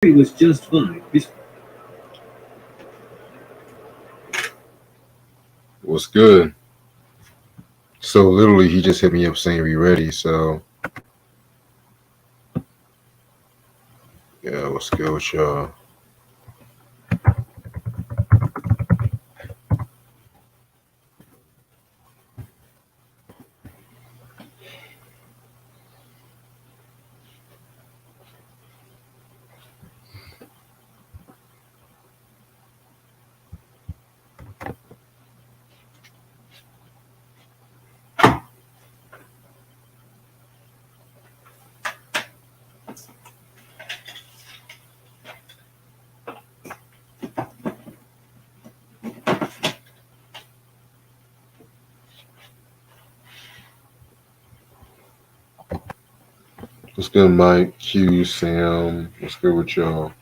It was just fine. What's good? So literally, he just hit me up saying we ready. So yeah, what's good with y'all? What's good, Mike? Q, Sam. What's good with y'all?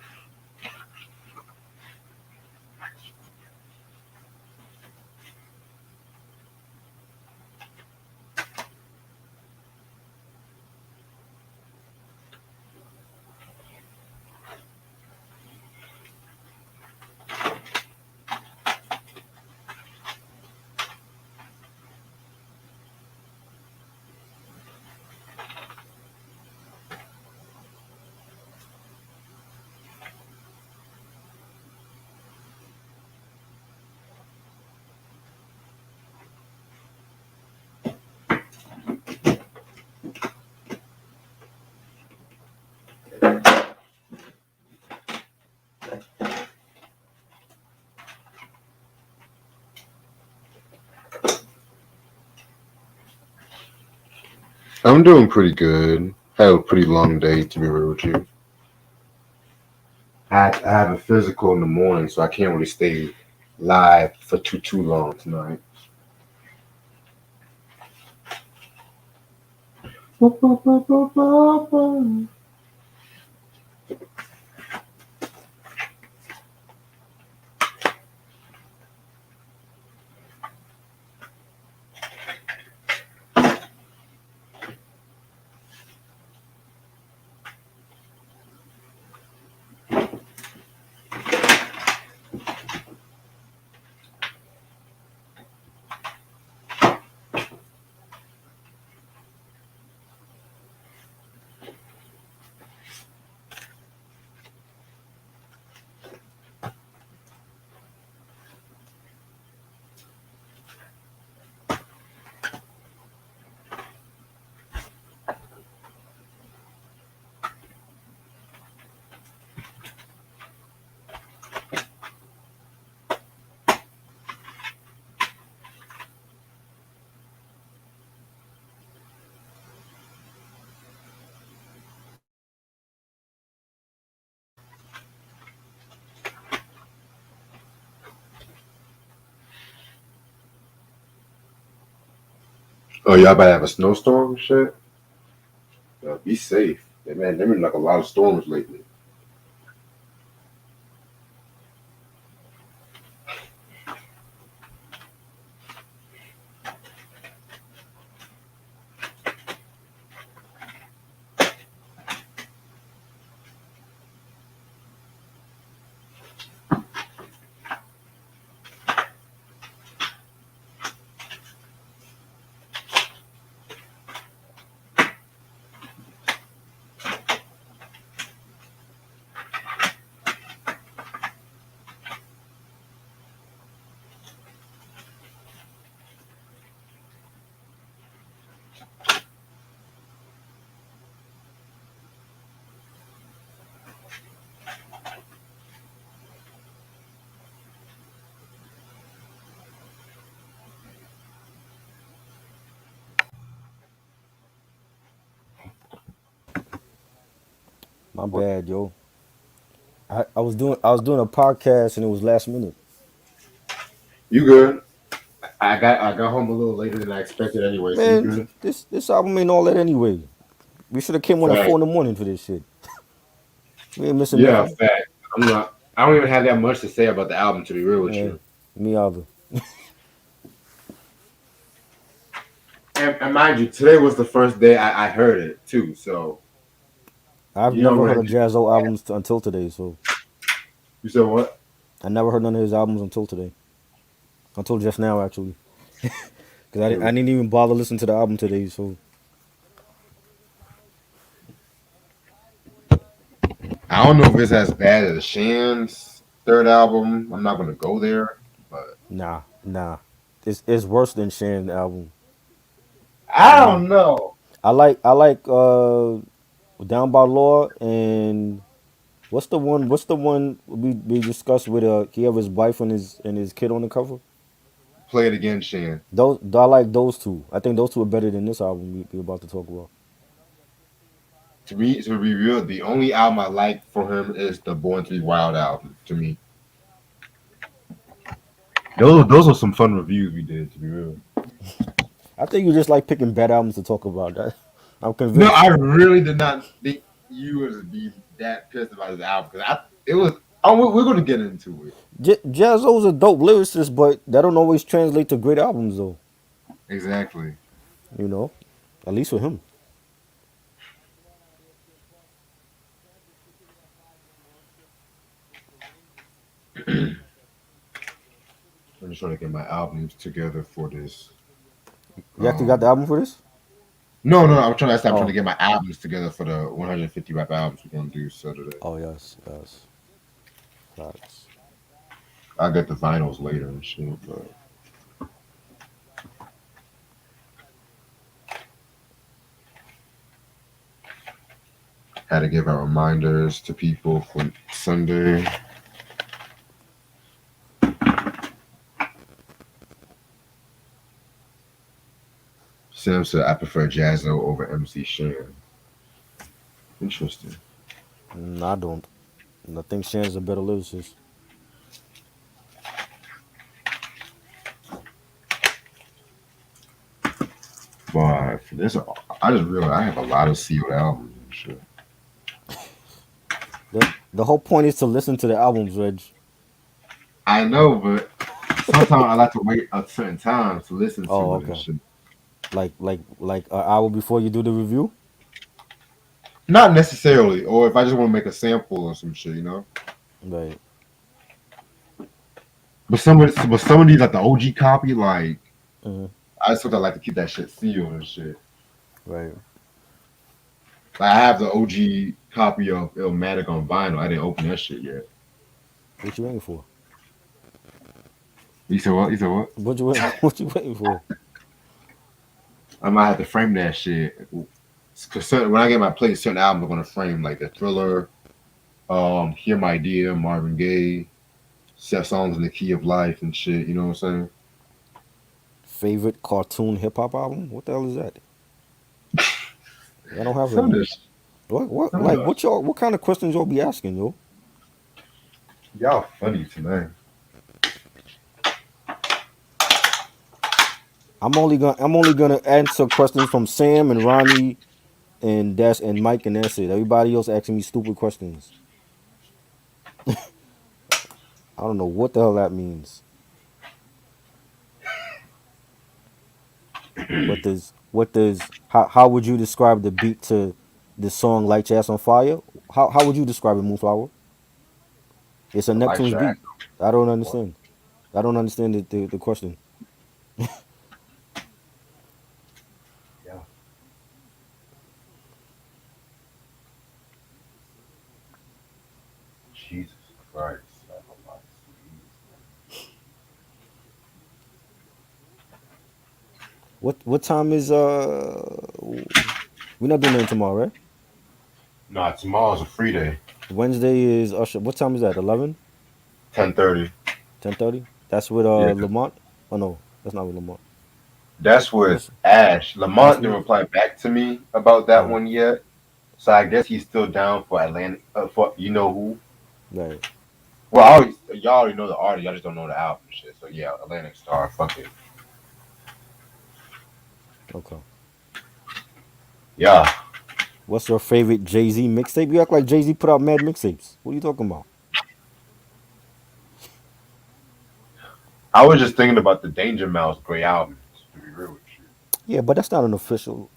I'm doing pretty good. Had a pretty long day to be real with you. I have a physical in the morning, so I can't really stay live for too long tonight. Oh, y'all about to have a snowstorm and shit? Be safe. Yeah, man, there been like a lot of storms lately. My bad, yo. I was doing a podcast and it was last minute. You good? I got home a little later than I expected anyway, so you Man, good? this album ain't all that anyway. We should have came on at Fact. 4 in the morning for this shit. We ain't missing Yeah, nothing. fact. I'm not. I don't even have that much to say about the album, to be real with Yeah, you. me either. And mind you, today was the first day I heard it too. So I've You don't never go heard ahead of and Jazzo albums until today, so you said what? I never heard none of his albums until today. Until just now, actually. Because I Yeah. didn't even bother listening to the album today, so. I don't know if it's as bad as Shan's third album. I'm not gonna go there, but Nah. It's worse than Shan's album to I me. don't know. I like Down by Law and what's the one we discussed with he have his wife and his kid on the cover? Play it again, Shan. Those I like those two. I think those two are better than this album we about to talk about. To me, to be real, the only album I like for him is the Born to Be Wild album. To me, those are some fun reviews we did. To be real, I think you just like picking bad albums to talk about. That I'm no, convinced. I really did not think you would be that pissed about his album because it was. Oh, we're gonna get into it. Jazzo's a dope lyricist, but that don't always translate to great albums though. Exactly. You know, at least for him. I'm just trying to get my albums together for this. You actually got the album for this? No. I'm trying. I'm trying to Oh, get my albums together for the 150 rap albums we're gonna do Saturday. oh yes. Facts. I'll get the vinyls later and shit. But had to give out reminders to people for Sunday. Sam said I prefer Jazzo over MC Shan. Interesting. I don't. I think Shan's a better lyricist. But for this, I just realized I have a lot of sealed albums and shit. The whole point is to listen to the albums, Reg. I know, but sometimes I like to wait a certain time to listen Oh, to it and okay. shit. Like an hour before you do the review. Not necessarily, or if I just want to make a sample or some shit, you know. Right. But some of these like the OG copy, like Hmm. I just like to keep that shit sealed and shit. Right. Like I have the OG copy of Illmatic on vinyl. I didn't open that shit yet. What you waiting for? You said what? You said what? What you waiting? What you waiting for? I might have to frame that shit. Cause when I get my plate, certain albums I'm gonna frame like the Thriller, Hear My Dear, Marvin Gaye, set songs in the key of life and shit. You know what I'm saying? Favorite cartoon hip hop album? What the hell is that? I don't have Some of any. this, What some of like this. what kind of questions y'all be asking, yo? Y'all funny tonight. I'm only gonna answer questions from Sam and Ronnie and Mike and that's it. Everybody else asking me stupid questions. I don't know what the hell that means. What does how would you describe the beat to the song Light Your Ass on Fire? How would you describe it, Moonflower? It's a Light Neptune's your ass. beat. I don't What? understand. I don't understand the question. Yeah. Jesus Christ. What time is we're not doing nothing tomorrow, right? Nah, tomorrow's a free day. Wednesday is Usher. What time is that? 11? 10:30. 10:30? That's with Yeah, Lamont? Oh no, that's not with Lamont. that's with What's Ash. that's Lamont didn't with reply back to me about that uh one yet, so I guess he's still down for Atlantic. For you know who? right. Well, y'all already know the artist. Y'all just don't know the album and shit. So yeah, Atlantic Star. Fuck it. Okay. Yeah, What's your favorite Jay-Z mixtape? You act like Jay-Z put out mad mixtapes. What are you talking about? I was just thinking about the Danger Mouse Gray album. To be real with you. Yeah, but that's not an official.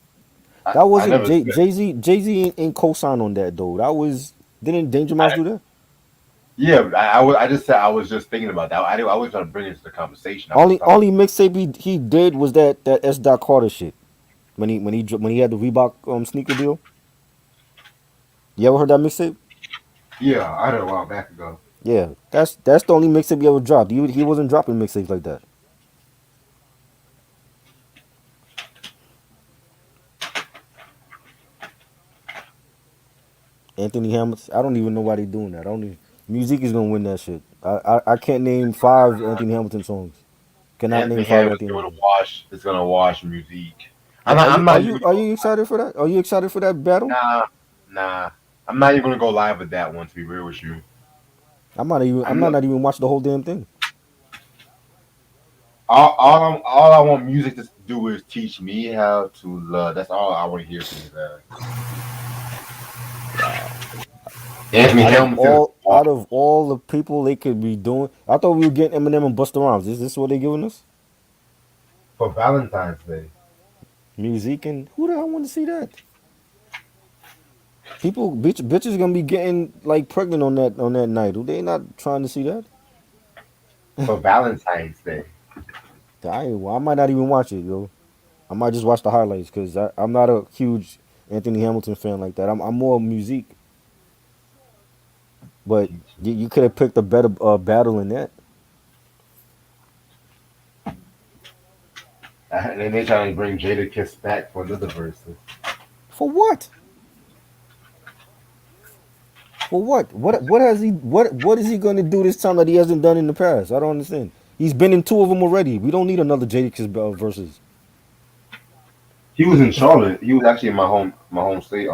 That I wasn't never. Jay Z ain't co-sign on that though. That was didn't Danger Mouse do that? Yeah, I just said I was just thinking about that. I was trying to bring it to the conversation. I was Only talking only mixtape he did was that S. Dot Carter shit when he had the Reebok sneaker deal. You ever heard that mixtape? yeah, I heard a while back ago. Yeah, that's the only mixtape he ever dropped. He wasn't dropping mixtapes like that. Anthony Hamilton. I don't even know why they doing that. I don't even. Music is gonna win that shit. I can't name five Anthony Hamilton songs. Cannot name Anthony five Hamilton's Anthony going to Hamilton. wash. It's going to wash music. Are, are I'm you are not you even are going. you excited for that? Are you excited for that battle? Nah, nah. I'm not even going to go live with that one. To be real with you, I I'm might not. not even watch the whole damn thing. All I want music to do is teach me how to love. That's all I want to hear from you guys. Wow. Anthony Hamilton is Out of all the people they could be doing, I thought we were getting Eminem and Busta Rhymes. Is this what they giving us? for Valentine's Day. Music and who the hell want to see that? Bitches gonna be getting like pregnant on that night. They not trying to see that. For Valentine's Day. I might not even watch it, yo. I might just watch the highlights because I'm not a huge Anthony Hamilton fan like that. I'm more music, but you could have picked a better battle in that. And then they trying to bring Jada Kiss back for another verse. For what? For what? What is he going to do this time that he hasn't done in the past? I don't understand. He's been in two of them already. We don't need another Jadakiss verses. He was in Charlotte. He was actually in my home state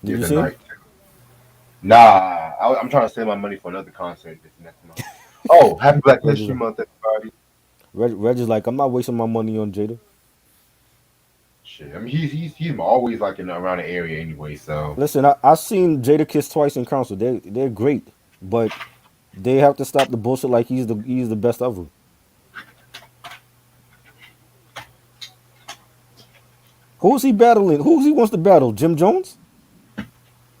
the Did you other see him? night. Nah, I'm trying to save my money for another concert this next month. Oh, happy Black Reg is History like, Month, everybody! Reg is like, I'm not wasting my money on Jada. Shit, I mean he's always like in around the area anyway. So Listen, I seen Jadakiss twice in concert. They're great, but they have to stop the bullshit. Like he's the best ever. Who's he battling? Who's he wants to battle? Jim Jones?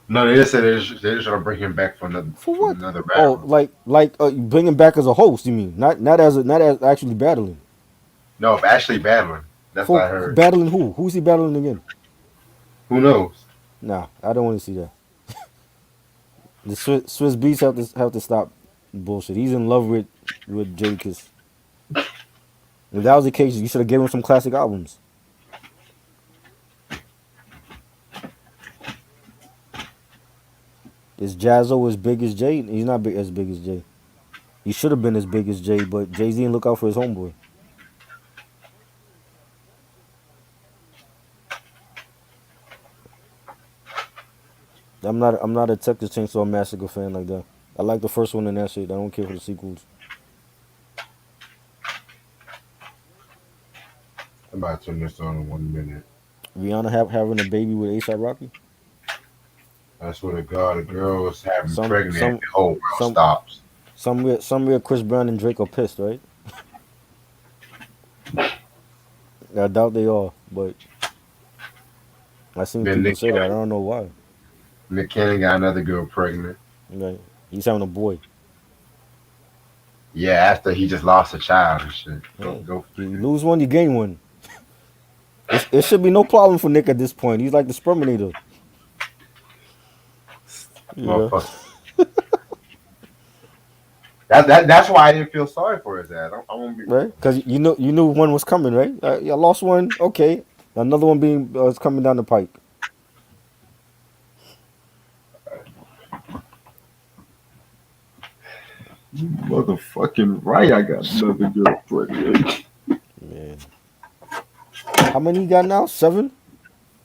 no, they just said they're just trying to bring him back For for what? another Oh, battle. like bring him back as a host. You mean not as actually battling? No, actually battling. That's what For I heard. battling who? Who's he battling again? Who knows? Nah, I don't want to see that. The Swiss Beats have to stop bullshit. He's in love with Jadakiss. If that was the case, you should have given him some classic albums. Is Jazzo as big as Jay? He's not as big as Jay. He should have been as big as Jay, but Jay Z didn't look out for his homeboy. I'm not a Texas Chainsaw Massacre fan like that. I like the first one and that shit. I don't care for the sequels. I'm about to turn this on in 1 minute. Rihanna having a baby with ASAP Rocky. I swear to God, a girl is having Some pregnant, some the whole world some stops. somewhere Chris Brown and Drake are pissed, right? I doubt they are, but I seen Then people say that. I don't know why. Nick Cannon got another girl pregnant. Like he's having a boy. Yeah, after he just lost a child and shit. Yeah. Go You figure. lose one, you gain one. It should be no problem for Nick at this point. He's like the sperminator. Yeah. Motherfucker. That's why I didn't feel sorry for his ass. I won't be Right? real. Because you knew one was coming, right? Yeah, lost one. Okay, another one being is coming down the pike. Motherfucking right, I got another girl pregnant. Man, how many you got now? 7,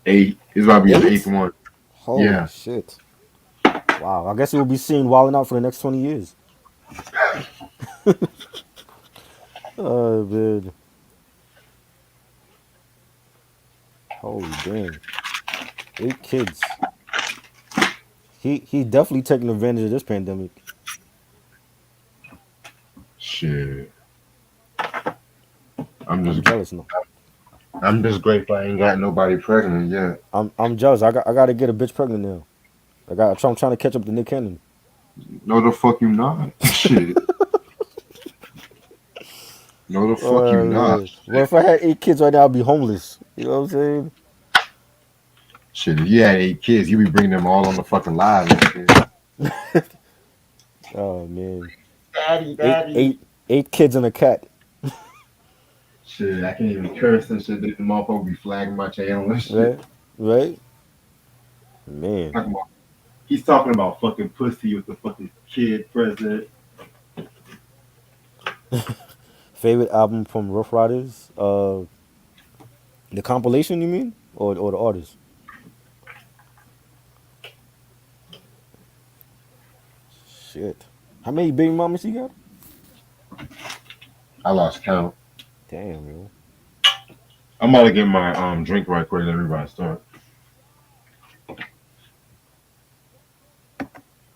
Eight. This about to be his eighth 8. one. Holy Yeah. shit! Wow, I guess he will be seen wilding out for the next 20 years. Oh man, holy damn, 8 kids. He definitely taking advantage of this pandemic. Shit. I'm I'm just jealous now. I'm just grateful I ain't got nobody pregnant yet. I'm jealous. I got to get a bitch pregnant now. I'm trying to catch up to Nick Cannon. No, the fuck you not. Shit. No, the fuck you Oh not. man. Well, if I had 8 kids right now, I'd be homeless. You know what I'm saying? Shit, if you had 8 kids, you be bringing them all on the fucking live and shit. Oh man. Daddy, Eight daddy. eight 8 kids and a cat. Shit, I can't even curse and shit. The motherfucker be flagging my channel and shit. Right? Right? Man. Talking about, he's talking about fucking pussy with the fucking kid president. Favorite album from Rough Riders? The compilation you mean? Or the artist? Shit. How many baby mamas you got? I lost count. Damn, yo. I'm about to get my drink right quick. Let everybody start.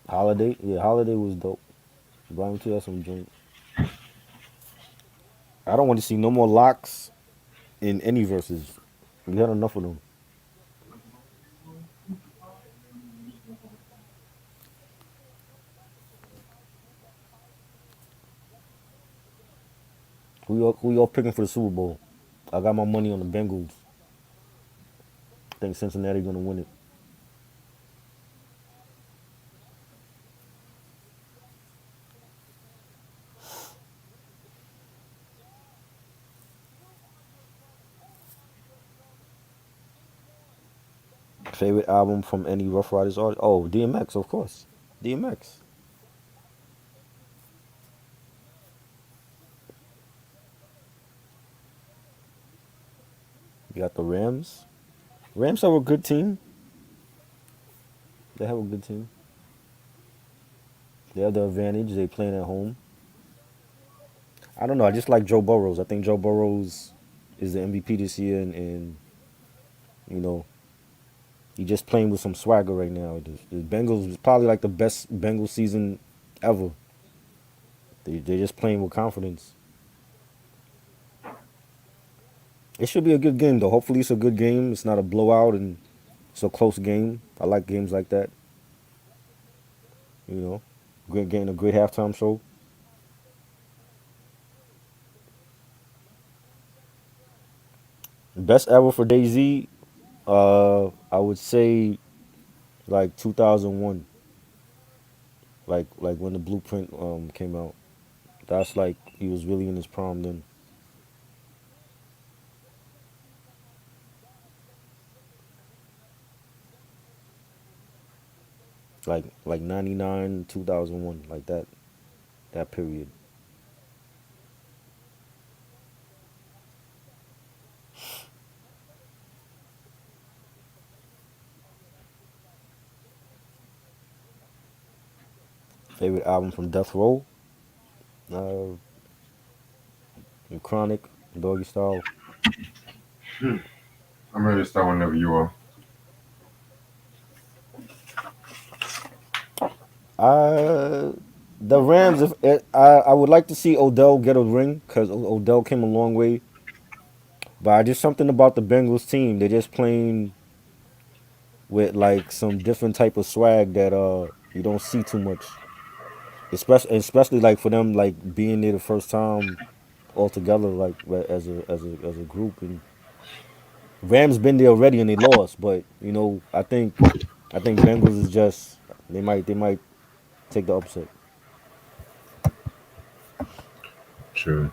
Holiday? Yeah, Holiday was dope. Brian T had some drink. I don't want to see no more locks in any verses. We had enough of them. Who y'all picking for the Super Bowl? I got my money on the Bengals. I think Cincinnati gonna win it. Favorite album from any Rough Riders artist? Oh, DMX, of course. DMX. You got the Rams. Rams have a good team. They have a good team. They have the advantage. They playing at home. I don't know. I just like Joe Burrows. I think Joe Burrows is the MVP this year, and you know he just playing with some swagger right now. The Bengals is probably like the best Bengals season ever. They're just playing with confidence. It should be a good game though. Hopefully it's a good game. It's not a blowout and it's a close game. I like games like that. You know, getting a great halftime show. Best ever for Daisy. I would say like 2001, like when the Blueprint came out. That's like he was really in his prime then. Like 99, 2001, like that period. Favorite album from Death Row. Uh, Chronic, Doggy Style. I'm ready to start whenever you are. Uh, the Rams. If I would like to see Odell get a ring because Odell came a long way. But I just something about the Bengals team. They're just playing with like some different type of swag that you don't see too much. Especially like for them like being there the first time all together like as a group. And Rams been there already and they lost. But I think Bengals is just they might take the upset. True.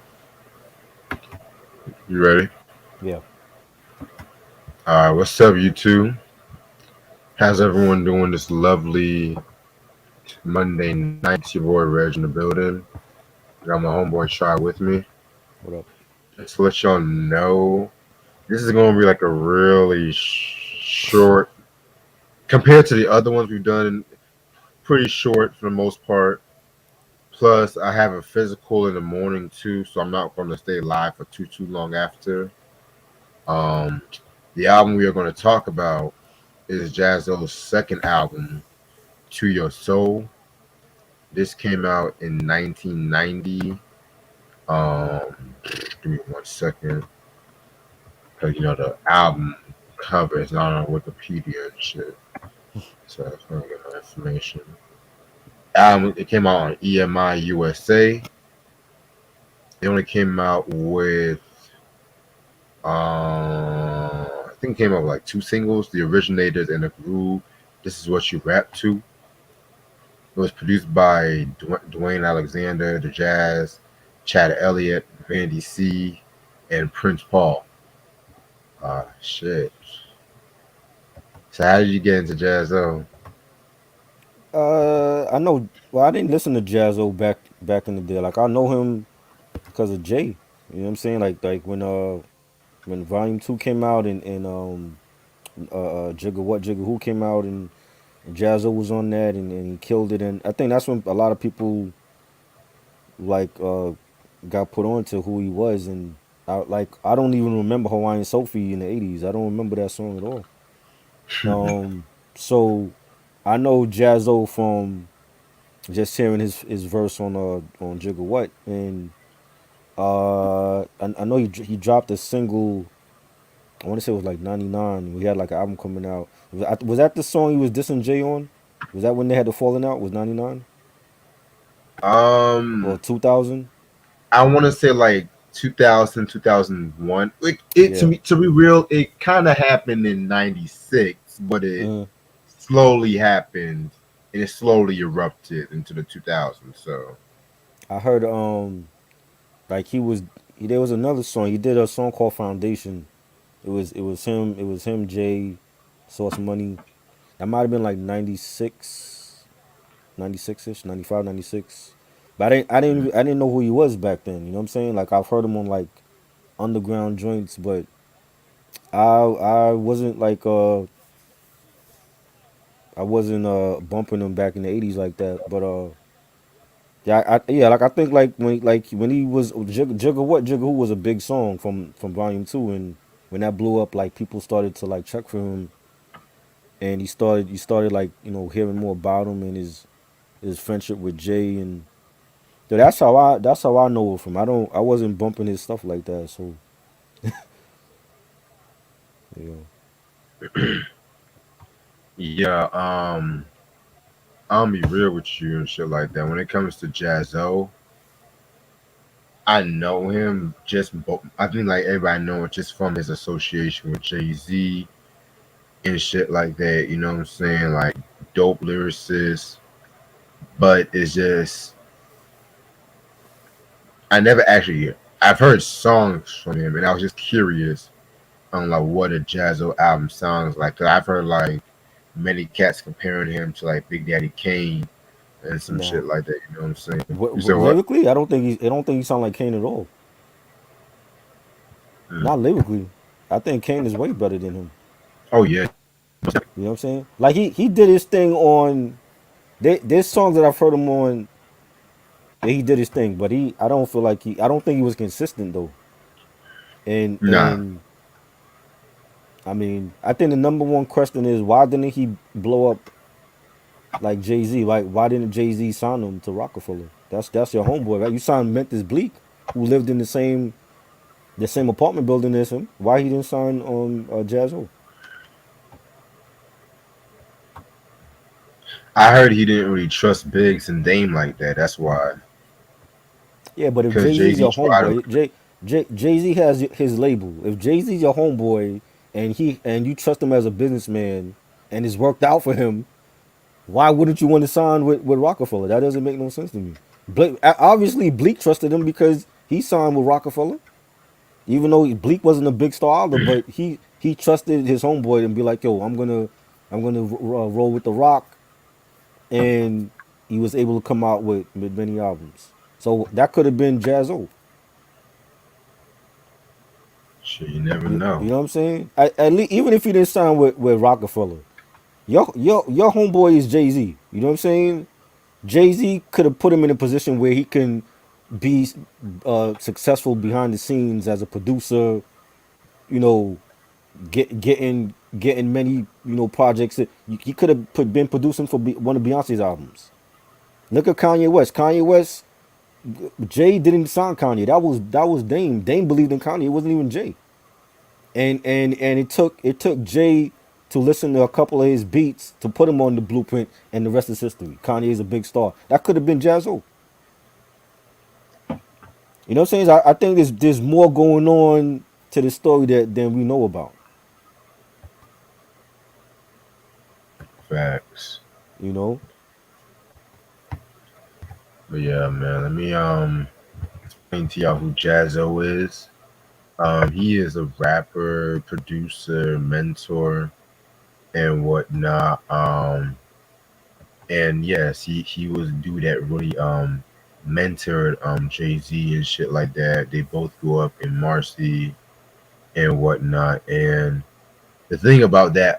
You ready? Yeah. All right. What's up, you two? How's everyone doing this lovely Monday night? It's your boy Reg in the building. I got my homeboy Shy with me. What up? Just to let y'all know, this is going to be like a really short, compared to the other ones we've done, pretty short for the most part. Plus, I have a physical in the morning too, so I'm not going to stay live for too long after. Um, the album we are going to talk about is Jazzo's second album, To Your Soul. This came out in 1990. Give me 1 second. because the album cover is not on Wikipedia and shit. So that's gonna get my information. Album it came out on EMI USA. It only came out with I think it came out with like two singles, The Originators and The Groove. This is what you rap to. It was produced by Dwayne Alexander, The Jazz, Chad Elliott, Vandy C, and Prince Paul. Shit. So how did you get into Jazz-O? I know. Well, I didn't listen to Jazzo back in the day. Like I know him because of Jay. You know what I'm saying? Like when Volume Two came out and Jigga What Jigga Who came out and Jazzo was on that and he killed it. And I think that's when a lot of people like got put on to who he was. And I don't even remember Hawaiian Sophie in the '80s. I don't remember that song at all. So I know Jazzo from just hearing his verse on Jigga What, and I know he dropped a single. I want to say it was like '99. We had like an album coming out. Was that the song he was dissing Jay on? Was that when they had the falling out? Was '99 or um, 2000? I want to say like 2000, 2001. Like it Yeah. to be real, it kind of happened in '96, but it Uh, slowly happened and it slowly erupted into the 2000s. So I heard like there was another song he did a song called Foundation. It was him Jay, Source Money. That might have been like 96, 96 ish, 95, 96. But I didn't know who he was back then. You know what I'm saying? Like I've heard him on like underground joints, but I wasn't like I wasn't bumping him back in the '80s like that. But yeah, like I think like when he was Jigga What Jigga Who was a big song from Volume Two, and when that blew up, like people started to like check for him, and he started like hearing more about him and his friendship with Jay. And so that's how I know it from. I wasn't bumping his stuff like that. So yeah. yeah, I'll be real with you and shit like that. When it comes to Jazzo, I know him I think like everybody know it just from his association with Jay-Z and shit like that. You know what I'm saying? Like dope lyricist, but it's just I never actually I've heard songs from him, and I was just curious on like what a Jazzo album sounds like. 'Cause I've heard like many cats comparing him to like Big Daddy Kane and some Nah. shit like that. You know what I'm saying? You said What, what? lyrically, I don't think he sound like Kane at all. Mm. Not lyrically. I think Kane is way better than him. Oh yeah, You know what I'm saying? Like he did his thing on there's songs that I've heard him on that he did his thing, but I don't think he was consistent though. nah. And I mean, I think the number one question is why didn't he blow up like Jay Z? Like why didn't Jay Z sign him to Rockefeller? That's your homeboy, right? You signed Memphis Bleak, who lived in the same apartment building as him. Why he didn't sign Jaz-O? I heard he didn't really trust Biggs and Dame like that. That's why. Yeah, but if Because Jay Jay Z's Z your tried him. homeboy, Jay Z has his label. If Jay Z's your homeboy and you trust him as a businessman and it's worked out for him, why wouldn't you want to sign with Rockefeller? That doesn't make no sense to me. Obviously, Bleak trusted him because he signed with Rockefeller, even though Bleak wasn't a big star either. But he trusted his homeboy and be like, "Yo, I'm gonna roll with the Rock," and he was able to come out with many albums. So that could have been Jaz-O. Shit, you never You know. know what I'm saying? At least, even if he didn't sign with Rockefeller, your homeboy is Jay Z. You know what I'm saying? Jay Z could have put him in a position where he can be successful behind the scenes as a producer. You know, getting many projects. He could have been producing for one of Beyonce's albums. Look at Kanye West. Kanye West, Jay didn't sign Kanye. That was Dame. Dame believed in Kanye. It wasn't even Jay. And it took Jay to listen to a couple of his beats to put him on the blueprint, and the rest is history. Kanye's a big star. That could have been Jaz-O. You know what I'm saying? I think there's more going on to the story than we know about. Facts. You know? But yeah, man. Let me explain to y'all who Jazzo is. He is a rapper, producer, mentor, and whatnot. And yes, he was a dude that really mentored Jay Z and shit like that. They both grew up in Marcy and whatnot. And the thing about that,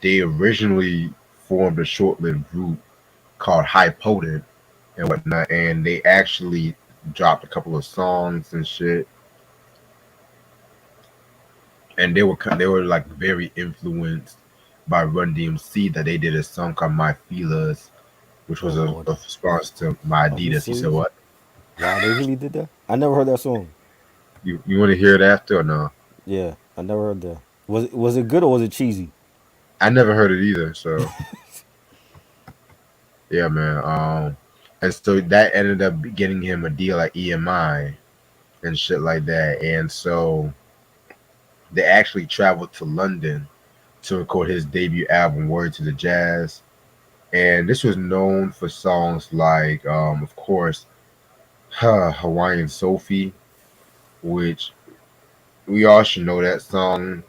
they originally formed a short-lived group called High Potent and whatnot, and they actually dropped a couple of songs and shit. And they were like very influenced by Run DMC, that they did a song called My Feelers, which Oh was Lord. a response to my Are you Adidas. You said serious? what? Wow, they really did that? I never heard that song. You want to hear it after or no? Yeah, I never heard that. Was it good or was it cheesy? I never heard it either. So yeah, man. And so that ended up getting him a deal at EMI and shit like that. And so they actually traveled to London to record his debut album, Word to the Jazz. And this was known for songs like, of course, Hawaiian Sophie, which we all should know that song.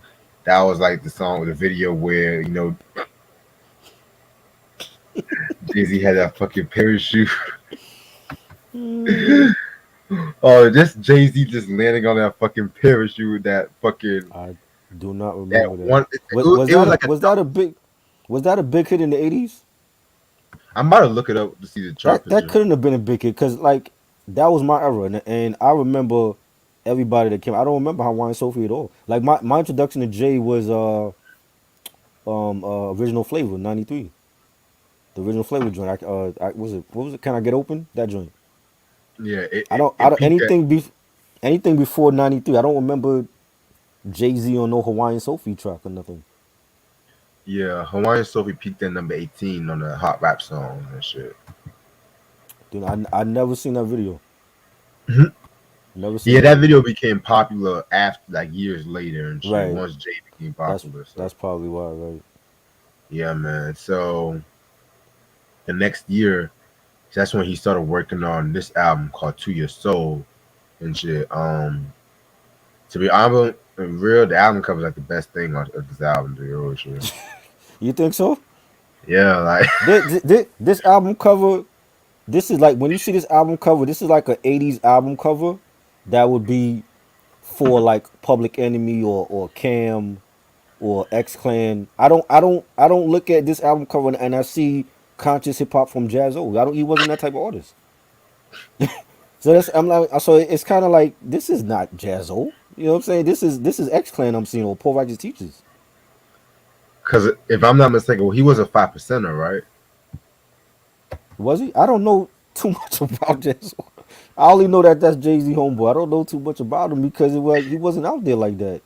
That was like the song with the video where, Jay-Z had that fucking parachute. Mm, Oh, just Jay-Z just landing on that fucking parachute, that fucking, I do not that remember that. one. Was, was It that was a like a, was that a big was that a big hit in the 80s? I'm about to look it up to see the chart That position. couldn't have been a big hit because like that was my era, and I remember everybody that came. I don't remember Hawaiian Sophie at all. Like my introduction to Jay was original flavor '93. The original flavor joint. What was it? Can I get open? That joint. Yeah, I it don't peaked at, anything before '93. I don't remember Jay Z on no Hawaiian Sophie track or nothing. yeah, Hawaiian Sophie peaked at number 18 on the hot rap songs and shit. Dude, I never seen that video. Never seen Yeah, that that video. video became popular after, like, years later and shit. Right. Once Jay became That's popular, so that's probably why. Right. yeah, man. So the next year, that's when he started working on this album called To Your Soul and shit. To be honest, real, the album cover is like the best thing on of this album. To be real with you. You think so? Yeah, like This album cover. This is like when you see this album cover. This is like a '80s album cover that would be for like Public Enemy or Cam or X Clan. I don't look at this album cover and I see conscious hip hop from Jaz-O. I don't. He wasn't that type of artist. So that's I'm like so it's kind of like this is not Jaz-O. You know what I'm saying? This is X Clan I'm seeing or Poor Righteous Teachers. because if I'm not mistaken, well, he was a 5%er, right? Was he? I don't know too much about Jaz-O. I only know that that's Jay Z homeboy. I don't know too much about him because he wasn't out there like that.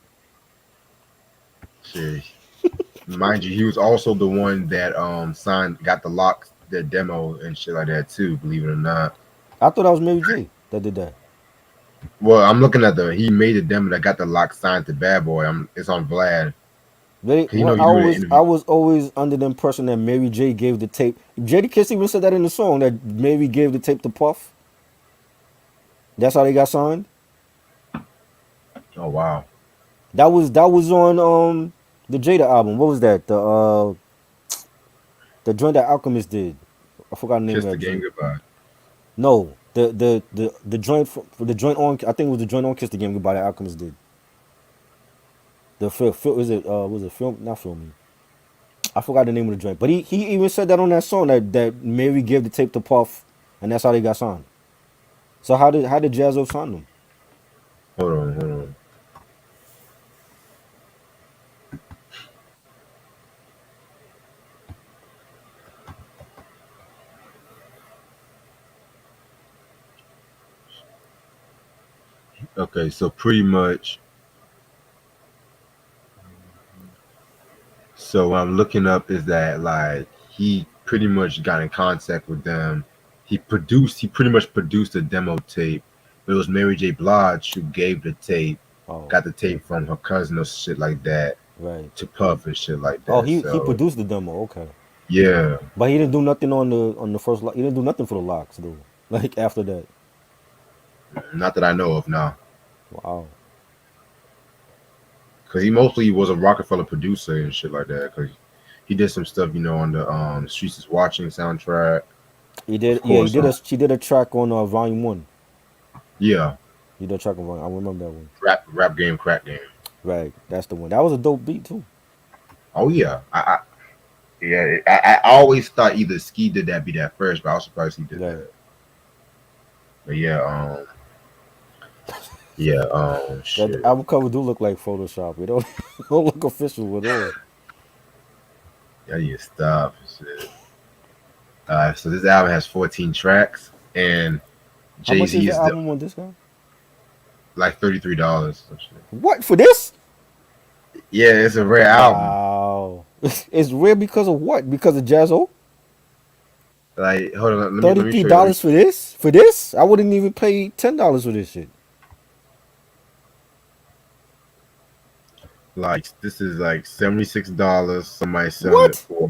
Shit, mind you, he was also the one that signed, got the locks, the demo and shit like that too. Believe it or not. I thought that was Mary J that did that. Well, I'm looking at he made the demo that got the lock signed to Bad Boy. It's on Vlad. Cause Well, he doing an I interview. was always under the impression that Mary J gave the tape. Jada Kiss even said that in the song that Mary gave the tape to Puff. That's how they got signed. Oh wow, That was on the Jada album. What was that? The joint that Alchemist did. I forgot the name of kiss the that game joint. goodbye. No, the joint for the joint on. I think it was the joint on Kiss the Game Goodbye that Alchemist did. The film was it film not filming. I forgot the name of the joint, but he even said that on that song that Mary gave the tape to Puff, and that's how they got signed. So how did Jaz-O sign them? Hold on. Okay, so pretty much, So what I'm looking up is that like he pretty much got in contact with them. He pretty much produced a demo tape. But it was Mary J. Blige who gave the tape, Oh, got the tape from her cousin or shit like that right. to Puff and shit like Oh, that. he So produced the demo. Okay, yeah, but he didn't do nothing on the first. He didn't do nothing for the locks though. Like after that. not that I know of now, Wow. because he mostly was a Rockefeller producer and shit like that. Because he did some stuff, on the Streets is Watching soundtrack, He of did. Yeah, he course. did a. She did a track on Volume One. Yeah, He did a track on Volume. I remember that one. rap game, crack game. Right, that's the one. That was a dope beat too. Oh yeah, I always thought either Ski did that beat at first, but I was surprised he did Right. that. But yeah, yeah, That the shit. album cover do look like Photoshop. It don't, don't look official at all. Yeah, you stop. Shit. So this album has 14 tracks, and How Jay much is Z the is the album on discount? like $33. What for this? Yeah, it's a rare album. Wow. It's rare because of what? Because of Jazz-O? Like, hold on, Thirty let me three show you. dollars for this? For this? I wouldn't even pay $10 for this shit. Like, this is like $76. Somebody selling it What? for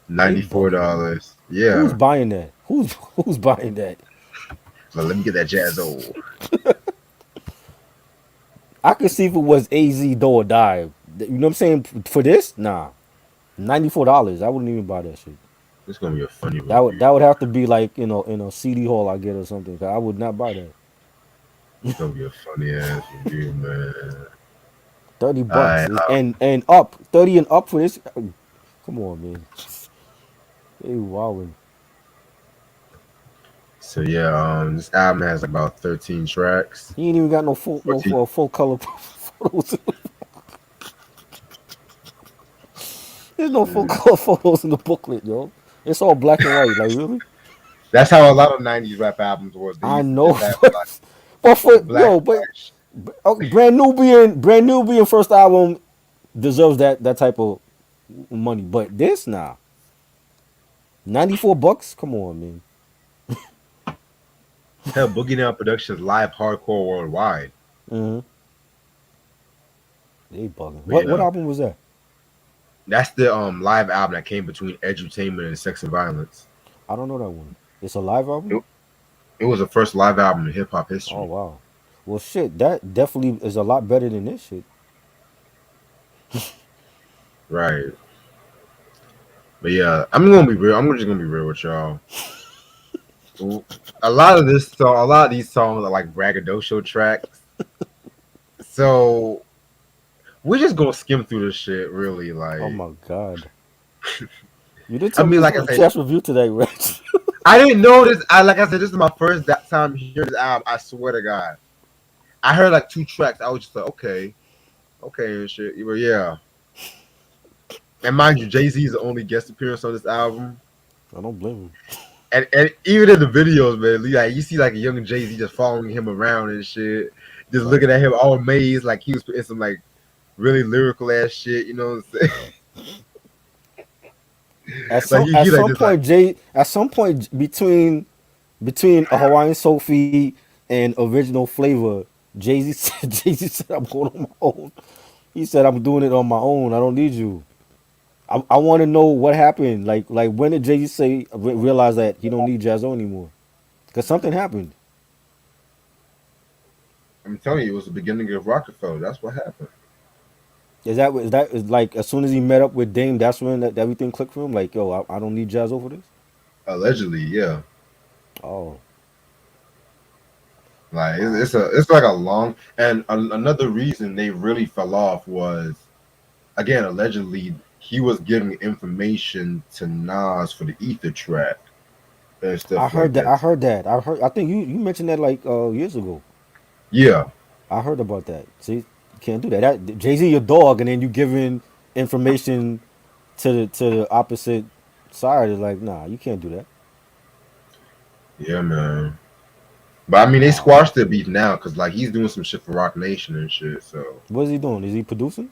They $94. bugging. Who's Yeah, buying that? Who's buying that? but let me get that Jazzo. I could see if it was AZ do or die. You know what I'm saying? For this? Nah. $94. I wouldn't even buy that shit. It's gonna be a funny That review. would have to be like, in a CD hall I get or something. 'Cause I would not buy that. It's gonna be a funny ass review, man. 30 bucks Alright, and up. 30 and up for this. Come on, man. Hey, wowing. so yeah, this album has about 13 tracks. He ain't even got no full 14. full color photos. There's no full Shit. color photos in the booklet, yo. It's all black and white. Like really? That's how a lot of '90s rap albums was. They I used to know, just have like but for black yo, and but white. oh, brand new being first album deserves that type of money. But this nah, $94. Come on, man. Hell, Boogie Down Productions live hardcore worldwide. Mm-hmm. They bugging. But What yeah, album was that? that's the live album that came between Edutainment and Sex and Violence. I don't know that one. It's a live album. It, it was the first live album in hip hop Oh history. wow. Well, shit, that definitely is a lot better than this shit. Right. But yeah, I'm gonna be real. I'm just gonna be real with y'all. A lot of these songs are like braggadocio tracks. So we're just gonna skim through this shit, really. Oh Like, my god. You did I tell me mean, it was like I a said, trash review today, Rich. I didn't know this. Like I said, this is my first time hearing this album. I swear to God, I heard like two tracks. I was just like, okay, okay, and shit. But yeah, and mind you, Jay Z is the only guest appearance on this album. I don't blame him. And even in the videos, man, like you see like a young Jay Z just following him around and shit, just Right. looking at him all amazed, like he was putting some like really lyrical ass shit. You know what I'm saying? Like At he like some this like point at some point between a Hawaiian Sophie and original flavor, Jay Z said Jay Z said I'm going on my own. He said I'm doing it on my own. I don't need you. I want to know what happened. Like when did Jay Z say realize that he don't need Jazzo anymore? Because something happened. I'm telling you, it was the beginning of Rockefeller. That's what happened. Is like as soon as he met up with Dame, that's when everything clicked for him. Like yo, I don't need Jazzo for this. Allegedly, yeah. Oh Like wow. it's like a long and another reason they really fell off was again allegedly he was giving information to Nas for the Ether track and I stuff like heard that. that. I heard that. I heard. I think you mentioned that like years ago. Yeah, I heard about that. See, you can't do that. Jay Z your dog, and then you giving information to the opposite side. Is like, nah, you can't do that. yeah, man. But I mean, they Wow. squashed the beef now because like he's doing some shit for Rock Nation and shit. So What is he doing? Is he producing?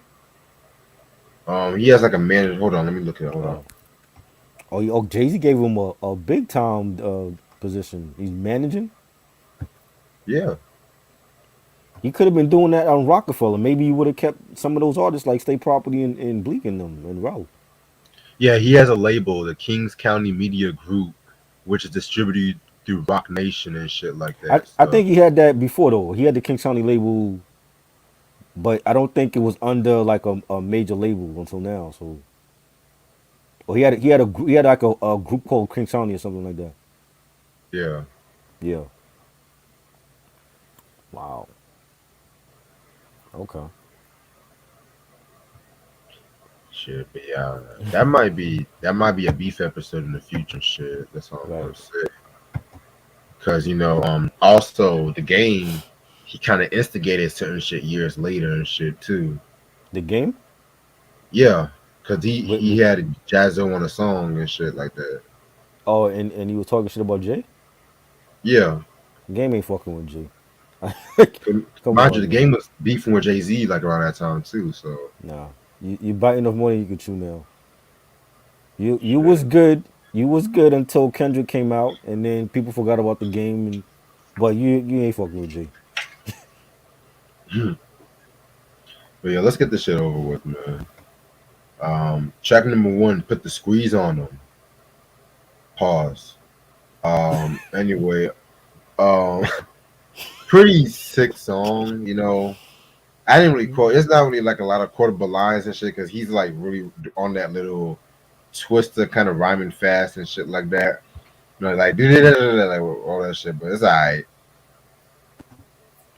He has like a manager. Hold on, let me look it up. Hold on. Oh, oh, Jay Z gave him a big time position. He's managing. Yeah, He could have been doing that on Rockefeller. Maybe he would have kept some of those artists like State Property and Bleak in them and Row. yeah. He has a label, the Kings County Media Group, which is distributed through Rock Nation and shit like that. I So think he had that before though. He had the King County label, but I don't think it was under like a major label until now. So, or he had like a group called King County or something like that. yeah, Yeah. Wow. Okay. shit. But yeah, that might be a beef episode in the future. Shit, that's all I'm Right. gonna say. Because also the game, he kind of instigated certain shit years later and shit too. The game. Yeah, because he With he had Jazzo on a song and shit like that. oh, and he was talking shit about Jay. Yeah, Game ain't fucking with Jay. Come mind you, the on, game man. was beefing with Jay-Z like around that time too. So Nah. You biting off more than you can chew now. You was shit. good. You was good until Kendrick came out, and then people forgot about the game. And but you ain't fucking with Jay. But yeah, let's get this shit over with, man. Track number one, put the squeeze on them. Pause. Anyway, um, pretty sick song. I didn't really quote. It's not really like a lot of quotable lines and shit because he's like really on that little twister kind of rhyming fast and shit like that. Like like all that shit. But it's alright.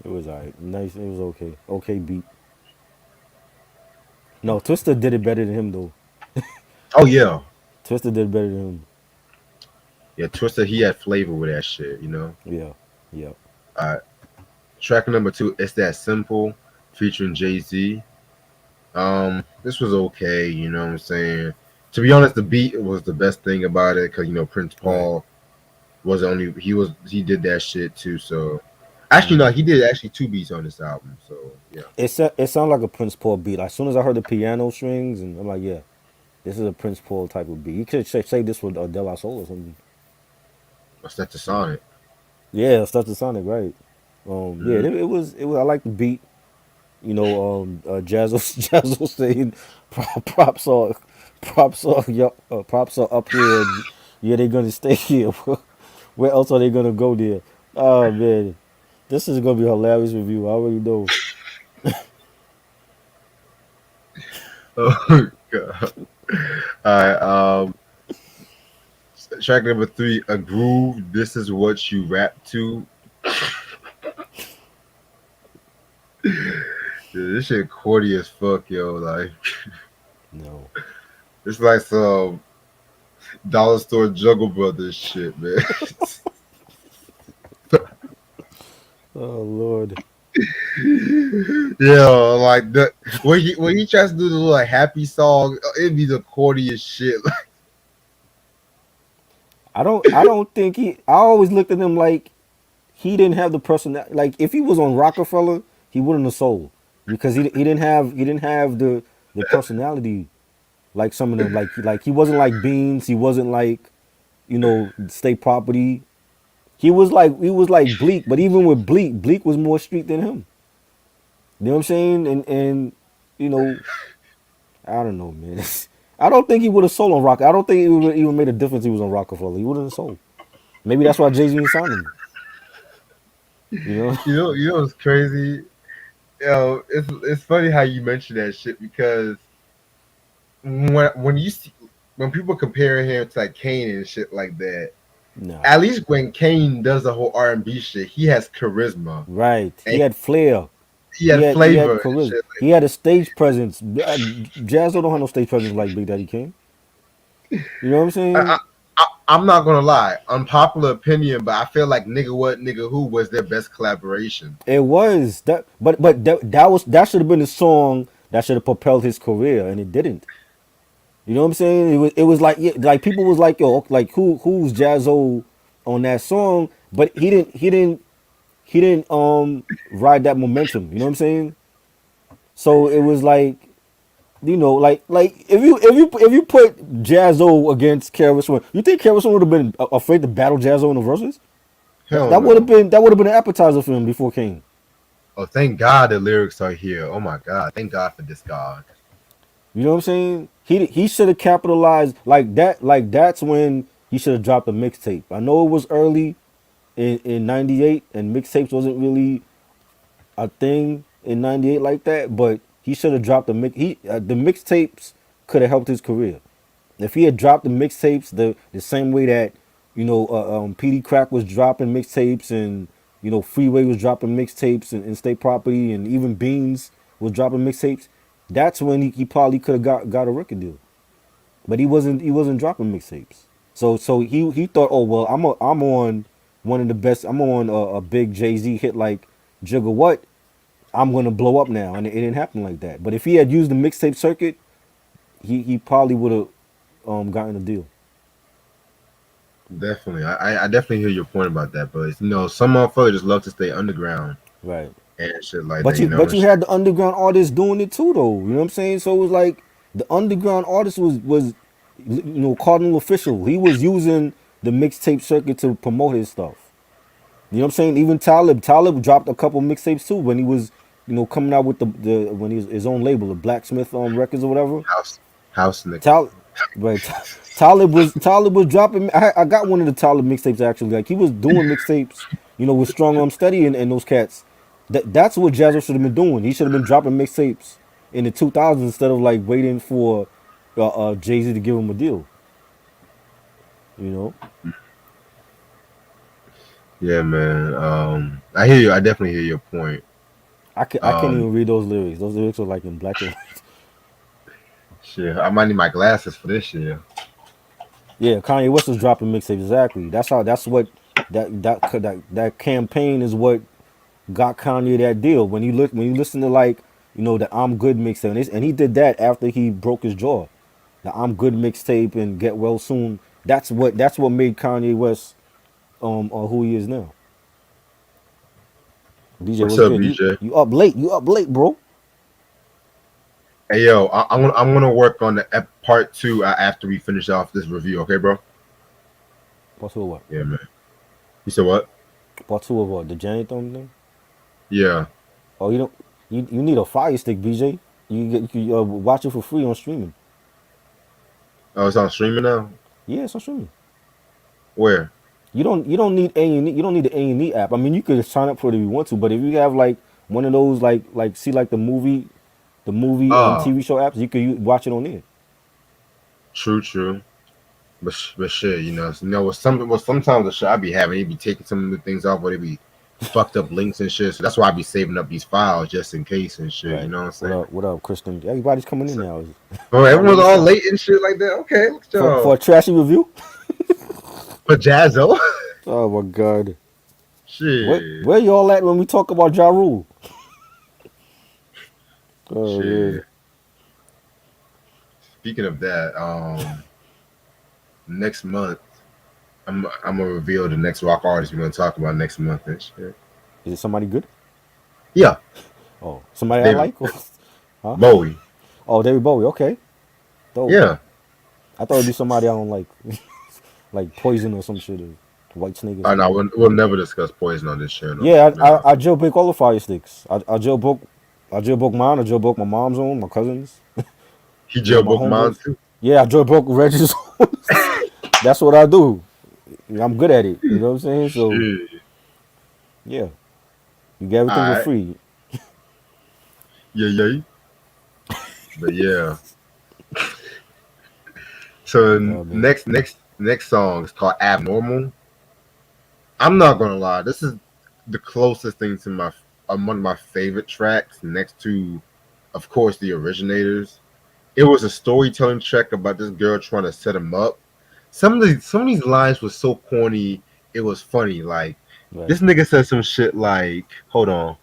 It was alright. Nice. It was okay. Okay beat. No, Twister did it better than him though. Oh yeah, Twister did better than him. yeah. Twister, he had flavor with that shit. Yeah. Yeah. Uh, Track number two, it's that simple, featuring Jay-Z. This was okay. You know what I'm saying. To be honest, the beat was the best thing about it because Prince Right. Paul was only he did that shit too. So actually, no, Mm. he did actually two beats on this album. So yeah. It sounded like a Prince Paul beat. As soon as I heard the piano strings, and I'm like, yeah, this is a Prince Paul type of beat. You could say this with De La Soul or something. What's that to Sonic? Yeah, stuff to Sonic, right? Yeah, Mm-hmm. it was. I like the beat. Jazzo Jazzo saying props are props are up here. Yeah, they're gonna stay here. Where else are they gonna go there? Oh man, this is gonna be a hilarious review. I already know. Oh god. All right. Track number three, a groove. This is what you rap to. Dude, this shit corny as fuck, yo. Like No. it's like some dollar store Juggle Brothers shit, man. Oh Lord. Yeah, like the when he tries to do the little like, happy song, it'd be the corniest shit. I don't think he. I always looked at him like he didn't have the personality. Like if he was on Rockefeller, he wouldn't have sold because he didn't have the personality like some of them. Like he wasn't like Beans. He wasn't like State Property. He was like Bleak, but even with Bleak was more street than him. You know what I'm saying? And you know, I don't know, man. I don't think he would have sold on Rock. I don't think it would even made a difference. He was on Rockefeller. He wouldn't have sold. Maybe that's why Jay Z ain't signed him. You know? You know what's crazy? It's funny how you mention that shit because when people compare him to like Kane and shit like that, Nah. at least when Kane does the whole R&B shit, he has charisma Right. He and had flair. he had He had flavor and charisma. shit. He had a stage presence. Jazzo don't have no stage presence like Big Daddy Kane. You know what I'm I, saying? I'm not gonna lie, unpopular opinion, but I feel like Nigga What Nigga Who was their best collaboration. It was that, but that should have been the song that should have propelled his career, and it didn't. You know what I'm saying? It was like yeah, like people was like yo like who's Jazzo on that song, but he didn't ride that momentum. You know what I'm saying? So it was like like if you put Jazzo against Karis, you think Karis would have been afraid to battle Jazzo in the verses? That, Hell that would have no. been that would have been an appetizer for him before King. Oh, thank God the lyrics are here. Oh my God, thank God for this God. You know what I'm saying? He should have capitalized like that. Like that's when he should have dropped a mixtape. I know it was early in '98, and mixtapes wasn't really a thing in '98 like that. But he should have dropped the mixtapes could have helped his career if he had dropped the mixtapes the same way that PD Crack was dropping mixtapes, and Freeway was dropping mixtapes, and State Property, and even Beans was dropping mixtapes. That's when he probably could have got a record deal. But he wasn't dropping mixtapes. So he thought, oh well, I'm on one of the best. I'm on a big Jay-Z hit like Jigga What. I'm gonna blow up now, and it didn't happen like that. But if he had used the mixtape circuit, he probably would have gotten a deal. Definitely, I definitely hear your point about that. But some motherfuckers just love to stay underground Right. and shit like But that. you You know, but and you shit. had the underground artists doing it too though. You know what I'm saying? So it was like the underground artist was Cardinal Official. He was using the mixtape circuit to promote his stuff. You know what I'm saying? Even Talib dropped a couple mixtapes too when he was coming out with the when he was his own label, the Blacksmith Records or whatever. House nigga. Tal, right. Talib was dropping. I got one of the Talib mixtapes actually. Like he was doing mixtapes, with Strong Arm Steady and those cats. That's what Jazzo should have been doing. He should have been dropping mixtapes in the 2000s instead of like waiting for Jay Z to give him a deal. You know, Yeah, man. I hear you. I definitely hear your point. I can't Um, even read those lyrics. Those lyrics are like in black and white. shit. I might need my glasses for this shit. Yeah, Kanye West was dropping mixtapes. Exactly. That's what that campaign is what got Kanye that deal. When you listen to like the I'm Good mixtape, and he did that after he broke his jaw. The I'm Good mixtape and Get Well Soon. That's what made Kanye West who he is now. BJ, What's what's up, good? You BJ? you up late? You up late, bro? Hey, yo, I'm gonna work on the part two after we finish off this review. Okay, bro? Part two of what? Yeah, man. You said what? Part two of what? The Johnny thing? Yeah. Oh, you don't. You need a Fire Stick, BJ. You can watch it for free on streaming. Oh, it's on streaming now. Yeah, it's on streaming. Where? You don't need A&E. You don't need the A&E app. I mean, you could sign up for it if you want to, but if you have like one of those like see like the movie Oh, TV show apps, you could watch it on there. true, true. But shit, sometimes the shit I be having, he be taking some of the things off, where they be fucked up links and shit. So that's why I be saving up these files just in case and shit. You Right. know what I'm What saying? up? What up, Kristen? Everybody's coming in So, now. oh, Y'all everyone's ladies all up late and shit like that. Okay, look at for a y'all. trashy review? But Jazzo, Oh my god. shit, Where y'all at when we talk about Ja Rule? Oh man. shit. Speaking of that, next month I'm gonna reveal the next rock artist we're gonna talk about next month and shit. Is it somebody good? Yeah, Oh, somebody I David like? Huh? Bowie. Oh, David Bowie. Okay. Dope. Yeah, I thought it'd be somebody I don't like. Like Poison or some shit, or White Snake or I know something. we'll never discuss poison on this show. No, Yeah, no. I jailbreak all the Fire Sticks. I jailbroke mine. I jailbroke my mom's own, my cousins, He all my jailbroke mine homeboys. too. Yeah, I jailbroke Reggie's. That's what I do. I'm good at it. You know what I'm saying? So Shit. yeah, you get everything for Alright. free. Yeah, yeah. But yeah. So Oh man. next song is called Abnormal. I'm not gonna lie, this is the closest thing to one of my favorite tracks, next to, of course, the Originators. It was a storytelling track about this girl trying to set him up. Some of these lines was so corny, it was funny. Like Right. this nigga said some shit like, hold on.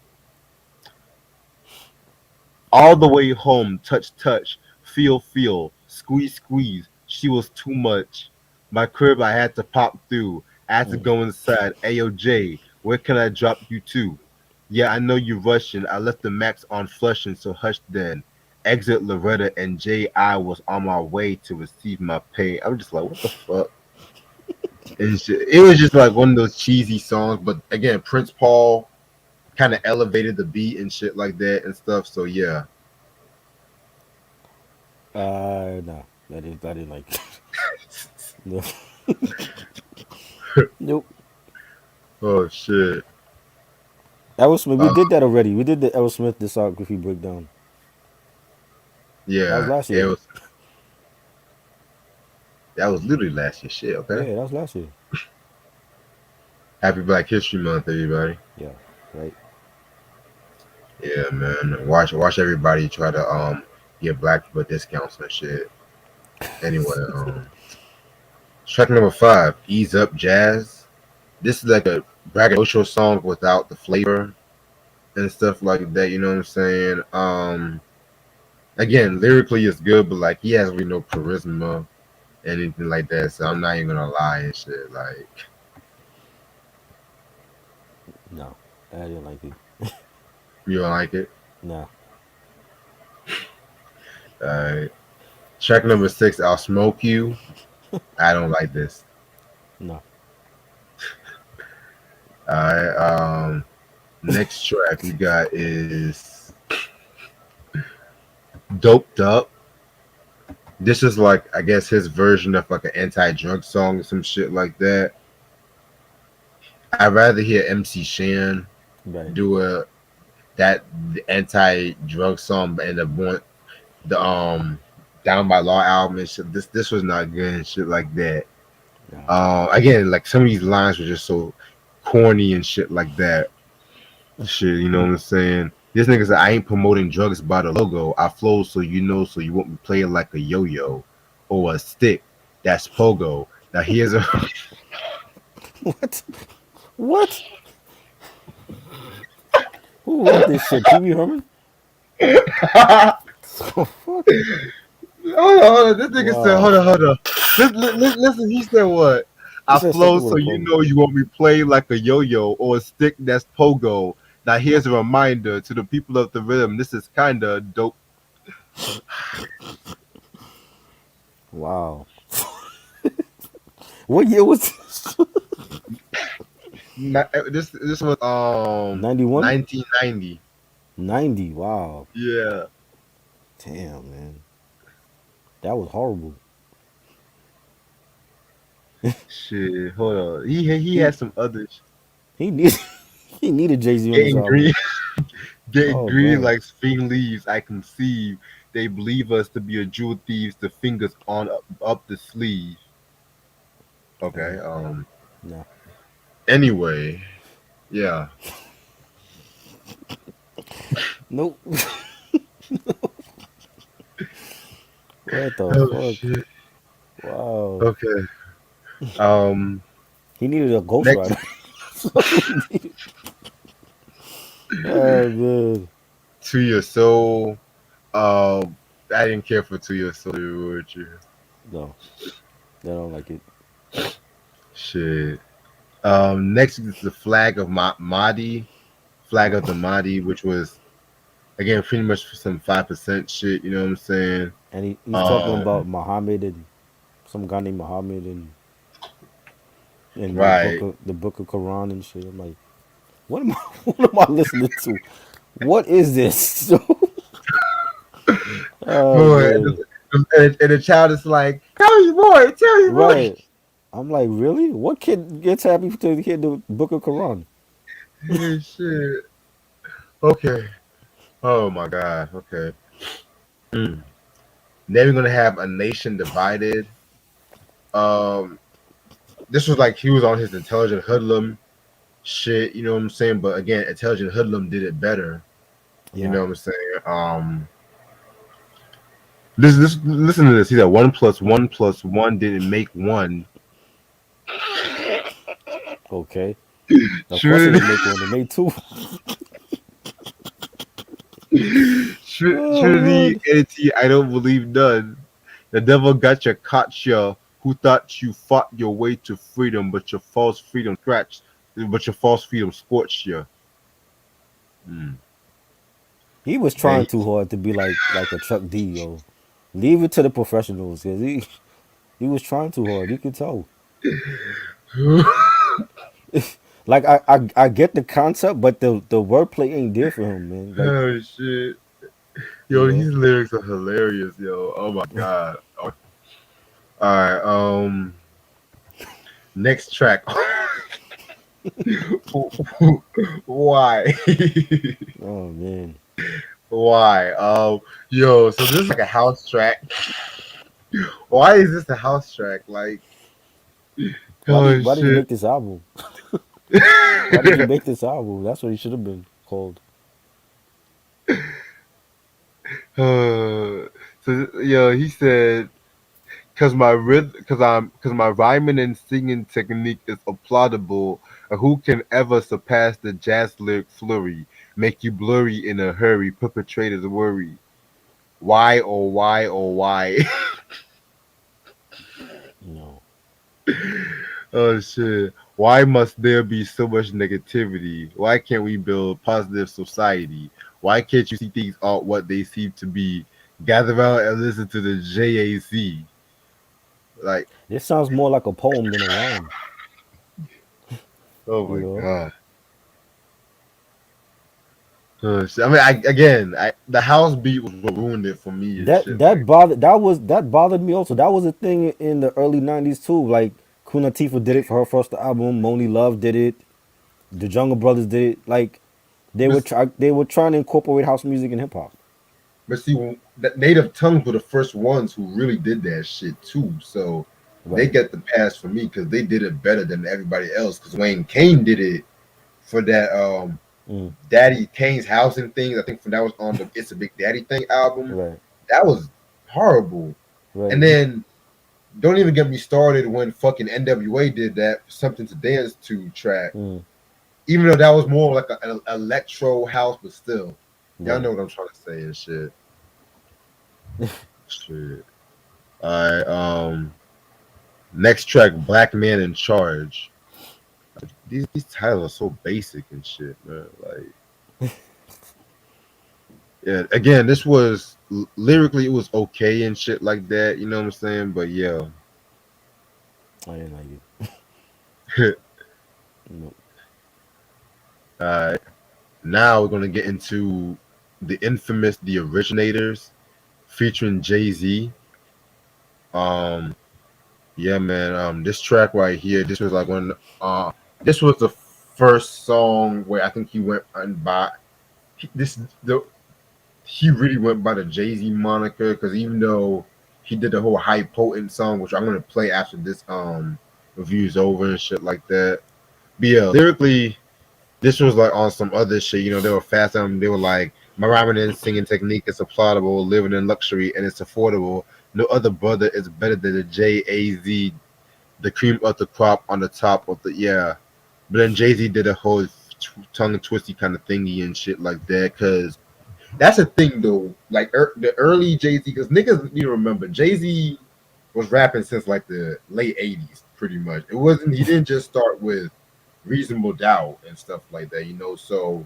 All the way home, touch, touch, feel, squeeze, squeeze. She was too much. My crib, I had to pop through. I had to Mm. go inside. AOJ, where can I drop you to? Yeah, I know you rushing. I left the max on flushing, so hush then. exit Loretta and J.I. was on my way to receive my pay. I'm just like, what the fuck? And shit. It was just like one of those cheesy songs, but again, Prince Paul kind of elevated the beat and shit like that and stuff. So yeah. No, that didn't like. No, nope. Oh shit. Aerosmith, we Uh, did that already. We did the Aerosmith discography breakdown. That was yeah, last it year. was. That was literally last year. Shit. Okay. Yeah, that was last year. Happy Black History Month, everybody. Yeah, right. Yeah, man. Watch everybody try to get black people discounts and shit. Anyway, track number 5, Ease Up Jazz. This is like a braggadocio song without the flavor and stuff like that, you know what I'm saying? Again, lyrically it's good, but like he has really no charisma, anything like that. So I'm not even gonna lie and shit. Like, No, I didn't like it. you don't like it? Nah, Alright. Track number 6, I'll Smoke You. I don't like this. no. Alright, next track we got is Doped Up. This is like, I guess, his version of like an anti-drug song or some shit like that. I'd rather hear MC Shan Right. do that anti-drug song and the Down by Law album and shit. This was not good and shit like that. Nah. Again, like some of these lines were just so corny and shit like that. Shit, you know what I'm saying? This nigga said, I ain't promoting drugs by the logo. I flow so you know, so you won't be playing like a yo-yo or a stick. That's pogo. Now here's a What? What? Who wrote this shit? Pee Wee Herman? What? hold on. This nigga said, Wow. hold on. Listen, he said what? He I said flow something with so a you pogo. know you won't be playing like a yo-yo or a stick that's pogo. Now here's a reminder to the people of the rhythm. This is kinda dope. Wow. What year was this? This was 91? 1990. 90. Wow. Yeah. Damn, man. That was horrible. Shit, hold on. He He had some others. he needed he needed Jay-Z on this Getting album. green, getting Oh green man. like spring leaves. I conceive. They believe us to be a jewel thieves. The fingers on up the sleeve. Okay. No. Anyway, yeah. Nope. What the Oh fuck? shit. Wow. Okay. Um. He needed a Next, ghostwriter. That's what he needed. Oh man. To Your Soul. I didn't care for To Your Soul. Would you? No. I don't like it. Shit. Next is the Flag of Mahdi. Flag of the Mahdi, which was again pretty much some 5% shit. You know what I'm saying? And he's talking about Um, Muhammad and some guy named Muhammad and right. the book of Quran and shit. I'm like, what am I what am I listening to? What is this? Oh Boy, man. and the child is like, tell me, boy. Right. I'm like, really? What kid gets happy to hear the book of Quran? Hey, shit. Okay. Oh my God. Okay. Mm. Then we're gonna have A Nation Divided. Um, this was like he was on his Intelligent Hoodlum shit. You know what I'm saying? But again, Intelligent Hoodlum did it better. You Yeah. know what I'm saying? Listen to this. He said 1 + 1 + 1 didn't make one. Okay. Of course they Trinity, didn't make one. They made two. Oh Trinity, man. entity, I don't believe none. The devil got your gotcha. Who thought you fought your way to freedom, but your false freedom scratched, but your false freedom scorched you. Mm. He was Man, trying too hard to be like a Chuck D, yo. Leave it to the professionals, cause he was trying too hard. You could tell. Like I get the concept, but the wordplay ain't there for him, man. Like oh shit. you Yo, know, these lyrics are hilarious, yo. Oh my god. All right, next track. Why? oh man, Why? Yo, so this is like a house track. Why is this a house track? Like, oh why did he shit. make this album? Why did you make this album? That's what he should have been called. So yo, he said, cause my rhyming and singing technique is applaudable. Who can ever surpass the jazz lyric flurry? Make you blurry in a hurry, perpetrators worry. Why, oh why, oh why? No, Oh shit. Why must there be so much negativity? Why can't we build positive society? Why can't you see things are what they seem to be? Gather around and listen to the JAZ. Like, this sounds more like a poem than a rhyme. oh You my know, god. Oh, shit. I mean, the house beat was what ruined it for me and shit. Like, that bothered me also. That was a thing in the early '90s too. Like Queen Latifah did it for her first album. Moni Love did it. The Jungle Brothers did it. Like but, they were trying to incorporate house music and hip hop. but see, that Native Tongues were the first ones who really did that shit too. So they Right. get the pass for me because they did it better than everybody else. Because Wayne Kane did it for that Mm, Daddy Kane's housing thing. I think that was on the It's a Big Daddy Thing album. right. That was horrible. And Right. then don't even get me started when fucking NWA did that Something to Dance To track. Mm, Even though that was more like an electro house, but still, y'all right. know what I'm trying to say and shit. Shit. All right. Next track, Black Man in Charge. These titles are so basic and shit, man. Like, yeah. Again, this was lyrically it was okay and shit like that. You know what I'm saying? But yeah. I didn't like it. No. All right. Now we're gonna get into the infamous The Originators featuring Jay-Z. Um, yeah, man. This track right here, this was like when this was the first song where I think he went and by this the he really went by the Jay-Z moniker because even though he did the whole high potent song, which I'm gonna play after this review's over and shit like that. But yeah, lyrically, this was like on some other shit. You know, they were fast on. They were like, my rhyming and singing technique is applaudable, living in luxury, and it's affordable. No other brother is better than the JAZ, the cream of the crop on the top of the yeah. But then Jay Z did a whole tongue twisty kind of thingy and shit like that. Cause that's a thing though. Like the early Jay Z, because niggas need to remember Jay Z was rapping since like the late '80s, pretty much. It wasn't. He didn't just start with Reasonable Doubt and stuff like that, you know. So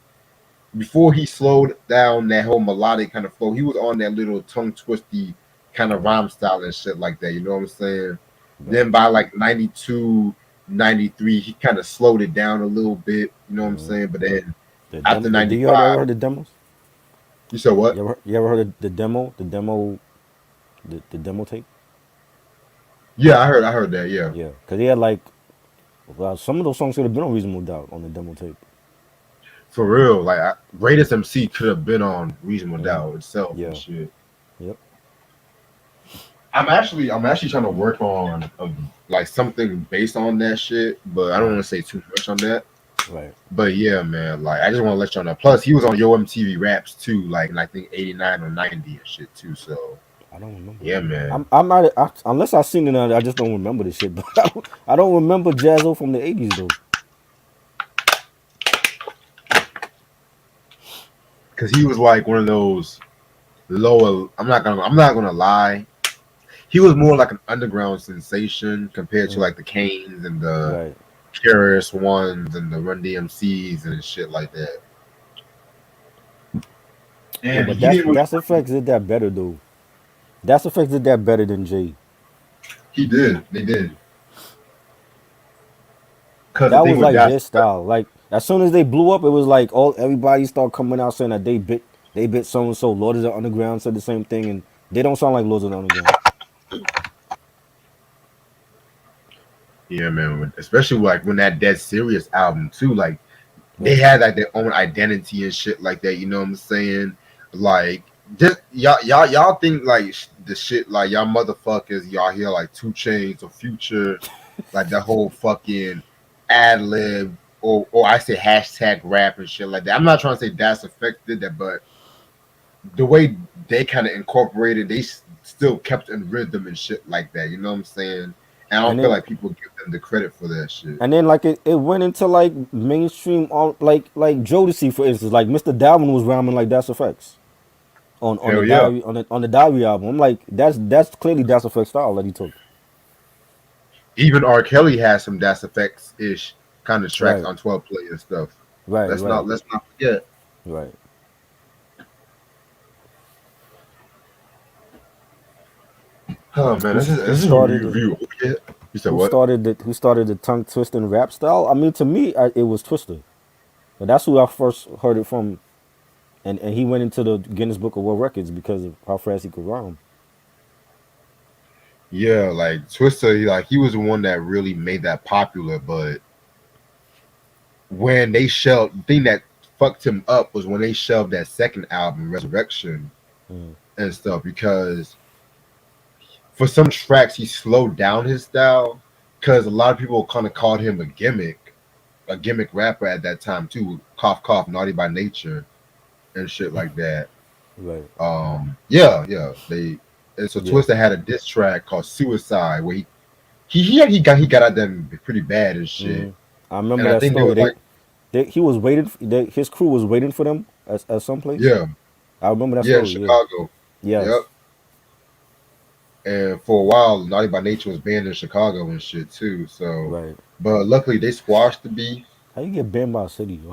before he slowed down that whole melodic kind of flow, he was on that little tongue twisty kind of Right. rhyme style and shit like that. You know what I'm saying? Right. Then by like 92, 93, he kind of slowed it down a little bit. You know what I'm Mm. saying? But then after Do you ever 95, heard the demos? you said what? You ever heard of the demo? The demo tape? Yeah, I heard that. Yeah, Yeah, because he had like, well, some of those songs could have been on Reasonable Doubt on the demo tape. for real. Like Greatest MC could have been on Reasonable Mm. Doubt itself and Yeah. shit. Yep. I'm actually trying to work on like something based on that shit, but I don't want to say too much on that. Right. But yeah, man, like I just want to let y'all know. Plus, he was on Yo MTV Raps too, like in I think '89 or '90 and shit too. So I don't remember. yeah, man, I'm not unless I seen it. I just don't remember the shit. But I don't remember Jazz-O from the '80s though. because he was like one of those lower. I'm not gonna lie. He was more like an underground sensation compared to Mm. like the Canes and the Right. Curious Ones and the Run DMCs and shit like that. Yeah, and but he that's didn't really. that's effects did that better though. That's effects did that better than Jay. He did. They did. Because the That thing was with like that, their style. Like as soon as they blew up, it was like all everybody started coming out saying that they bit so and so. Lord of the Underground said the same thing, and they don't sound like Lords of the Underground. yeah, man. Especially like when that Dead Serious album too. Like they Right. had like their own identity and shit like that. You know what I'm saying? Like just y'all think like the shit like y'all motherfuckers y'all hear like Two Chains or Future, like the whole fucking ad lib or I say hashtag rap and shit like that. I'm not trying to say that's affected that, but the way they kind of incorporated, they still kept in rhythm and shit like that. You know what I'm saying? And I And don't feel then like people give them the credit for that shit. like it went into like mainstream on like Jodeci for instance. Like Mr. Dalvin was rhyming like that's effects on the Hell yeah. diary on the diary album. I'm like that's clearly that's effects style that he took. Even R. Kelly has some Das Effects ish kind of tracks Right. on 12 play and stuff. Right. Let's Right. not forget. Right. Oh man, Who this is a started it? review. Yeah. You said what? Who started the tongue twisting rap style? I mean, to me, it was Twister. But that's who I first heard it from, and he went into the Guinness Book of World Records because of how fast he could rhyme. Yeah, like Twister, he was the one that really made that popular. But when they shelved, the thing that fucked him up was when they shelved that second album, Resurrection, Mm, and stuff, because for some tracks he slowed down his style because a lot of people kind of called him a gimmick rapper at that time too. Cough cough, naughty by nature and shit like that. right. Yeah. They and so Yeah. Twista had a diss track called Suicide where he got at them pretty bad and shit. Mm. I And remember I that think they story. was like, He was waiting. His crew was waiting for them at some place. yeah, I remember that yeah, in story. Yeah. Chicago. Yep. Yes. And for a while, Naughty by Nature was banned in Chicago and shit too. So, Right. but luckily they squashed the beef. How you get banned by a city, yo?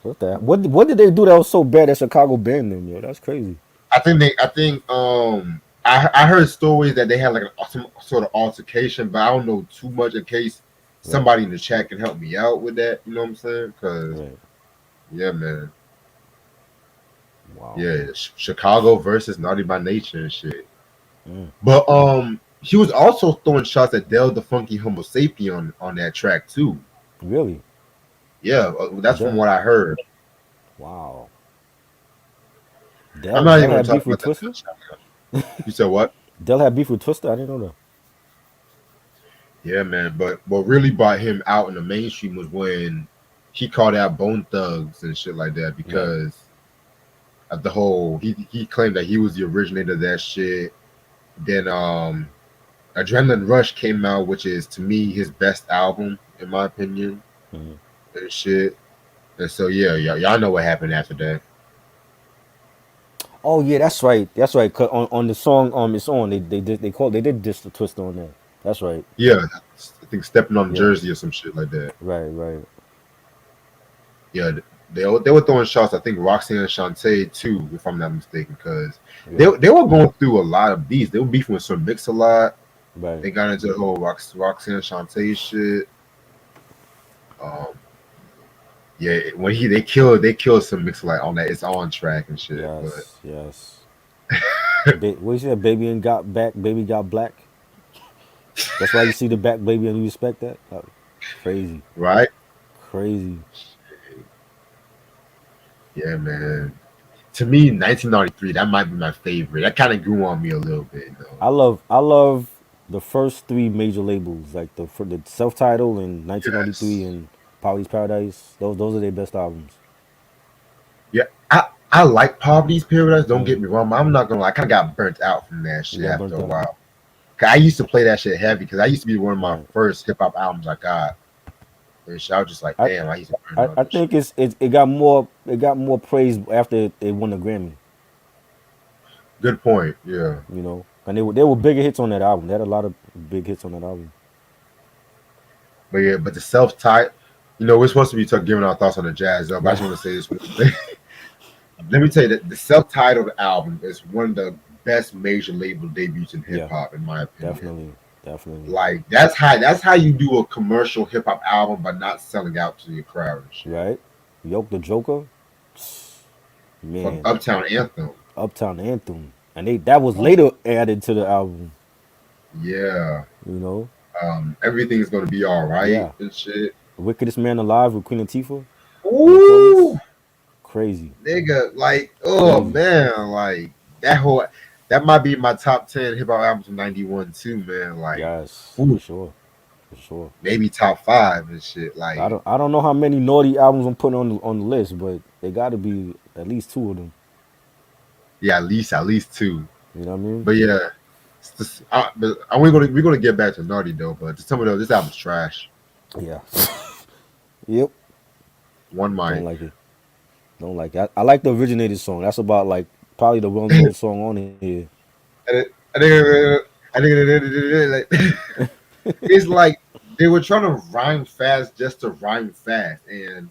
What the? What did they do that was so bad that Chicago banned them, yo? That's crazy. I heard stories that they had like some sort of altercation, but I don't know too much in case Right. somebody in the chat can help me out with that. You know what I'm saying? Because Right. yeah, man, Wow. yeah, Chicago versus Naughty by Nature and shit. Mm. But he was also throwing shots at Del the Funky Homo Sapien on that track too. Really? Yeah, that's from Del. what I heard. Wow. I'm not even Del going had to talk beef with about that. Twister. You said what? Del had beef with Twister. I didn't know that. Yeah, man. But what really brought him out in the mainstream was when he called out Bone Thugs and shit like that Right. because of the whole he claimed that he was the originator of that shit. Then Adrenaline Rush came out, which is to me his best album in my opinion Mhm. and shit. And so yeah, y'all know what happened after that. Oh yeah, that's right. That's right. 'Cause on the song it's on. They did diss the Twister on there. That's right. Yeah, I think Stepping on Yeah. Jersey or some shit like that. Right. Right. Yeah, they were throwing shots. I think Roxanne and Shantae too, if I'm not mistaken, because Yeah. they were going through a lot of these. They were beefing with some Mix a lot. Right. They got into the whole Roxanne Shantae shit. Um, yeah, when they killed some Mix a lot on that. It's on track and shit. But Yes. Yes. What you said? Baby and got back. Baby got black. That's why you see the back baby and you respect that. Crazy. right, Crazy. yeah, man. To me, 1993, that might be my favorite. That kind of grew on me a little bit, you know. I love the first three major labels, like the self title in 1993 Yes. and Poly's Paradise. Those are their best albums. Yeah, I like Poverty's Paradise. Don't get Mm. me wrong. But I'm not gonna lie. I kind of got burnt out from that You shit got after burnt a out. while. 'Cause I used to play that shit heavy because I used to be one of my Right. first hip hop albums I got. And shit, I was just like, I damn, I used to burn out I that think shit. it got more praise after it won the Grammy. Good point. Yeah, You know, and they were bigger hits on that album. They had a lot of big hits on that album. but yeah, but the self title. You know, we're supposed to be giving our thoughts on the Jazz, but I Right. just want to say this one thing. let me tell you that the self-titled album is one of the best major label debuts in hip Yeah, hop, in my opinion. definitely, definitely. Like that's how you do a commercial hip hop album by not selling out to your crowd and shit. Right? Yoke the Joker, From man. Uptown Anthem, Uptown Anthem, and they that was um, later added to the album. yeah, You know, everything's gonna be all right yeah. and shit. Wickedest Man Alive with Queen Latifah on the Ooh, chorus. Crazy, nigga, like, oh crazy. man, like that whole that might be my top 10 hip hop albums from '91 too, man. Like, Yes, for ooh, sure, for sure. maybe top five and shit. I Like, don't know how many naughty albums I'm putting on the list, but they got to be at least two of them. yeah, at least two. You know what I mean? But yeah, but we're gonna get back to Naughty though. But to some of those, this album's trash. Yeah. Yep. One Don't mic. like it. Don't like it. I like the originated song. That's about like probably the well known song on here. I think it's like they were trying to rhyme fast just to rhyme fast, and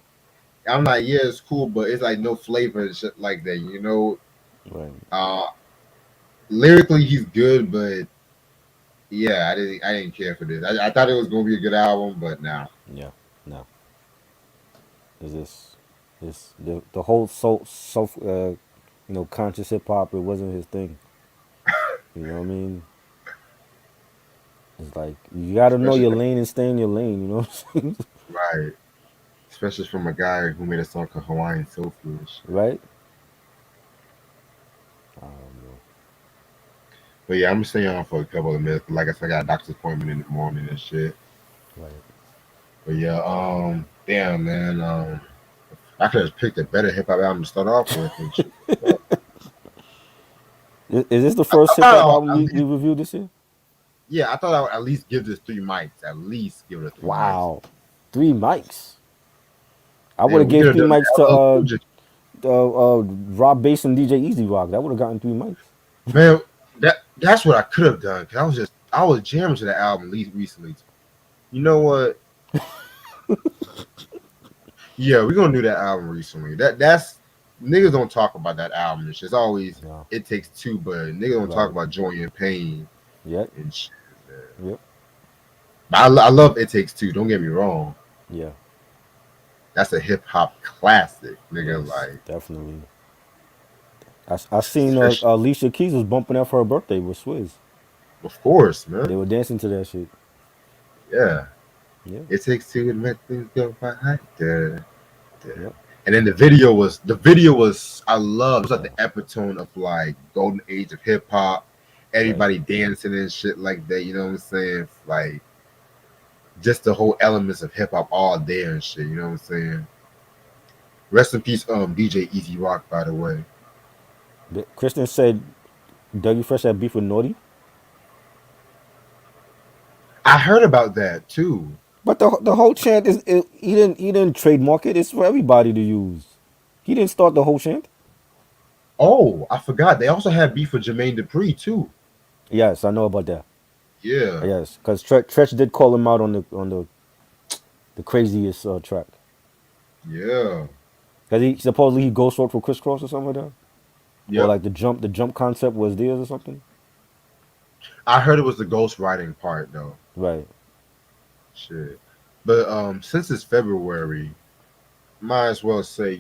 I'm like, yeah, it's cool, but it's like no flavor and shit like that. Right. Uh, lyrically he's good, but yeah, I didn't care for this. I thought it was gonna be a good album, but now Yeah. No. Is this the whole conscious hip hop? It wasn't his thing. You know what I mean? It's like you got to know especially your from lane and stay in your lane. You know what I'm saying? right, especially from a guy who made a song called Hawaiian Soul Food and shit. Right? I don't know. But yeah, I'm gonna stay on for a couple of minutes. Like I said, I got a doctor's appointment in the morning and shit. Right. But yeah, damn man, I could have picked a better hip hop album to start off with and shit. Is this the I first hip hop thought album at we least, reviewed this year? yeah, I thought I would at least give this 3 mics. At least give it 3 mics. Wow, 3 mics. I would Yeah, have we could gave have three done mics to LL Cool J. Rob Bass and DJ Easy Rock. That would have gotten 3 mics. Man, that's what I could have done. Cause I was jamming to that album at least recently. You know what? Yeah, we're gonna do that album recently. That's niggas don't talk about that album. It's just always No. It Takes Two, but niggas don't talk Right. about Joy and Pain Yep. and shit. Man. Yep. But I love It Takes Two. Don't get me wrong. Yeah. That's a hip hop classic, nigga. Yes. Like, Definitely. I seen especially, Alicia Keys was bumping that for her birthday with Swizz. of course, They man. were dancing to that shit. Yeah, Yeah. it takes two to make things go right. Yeah. Yep. And then the video was I love. It was like Yeah. the epitome of like golden age of hip hop. Right. Everybody dancing and shit like that. You know what I'm saying? Like just the whole elements of hip hop all there and shit. You know what I'm saying? Rest in peace, DJ Easy Rock, by the way. Kristen said Dougie Fresh had beef with Naughty. I heard about that too. But the whole chant he didn't trademark it. It's for everybody to use. He didn't start the whole chant. Oh, I forgot. They also had beef with Jermaine Dupri too. Yes, I know about that. Yeah, Yes, because Tretch did call him out on the craziest track. yeah, Because he supposedly he ghost wrote for Crisscross or something like that, or yep. like the jump concept was theirs or something. I heard it was the ghostwriting part though. Right. Shit. But since it's February, might as well say,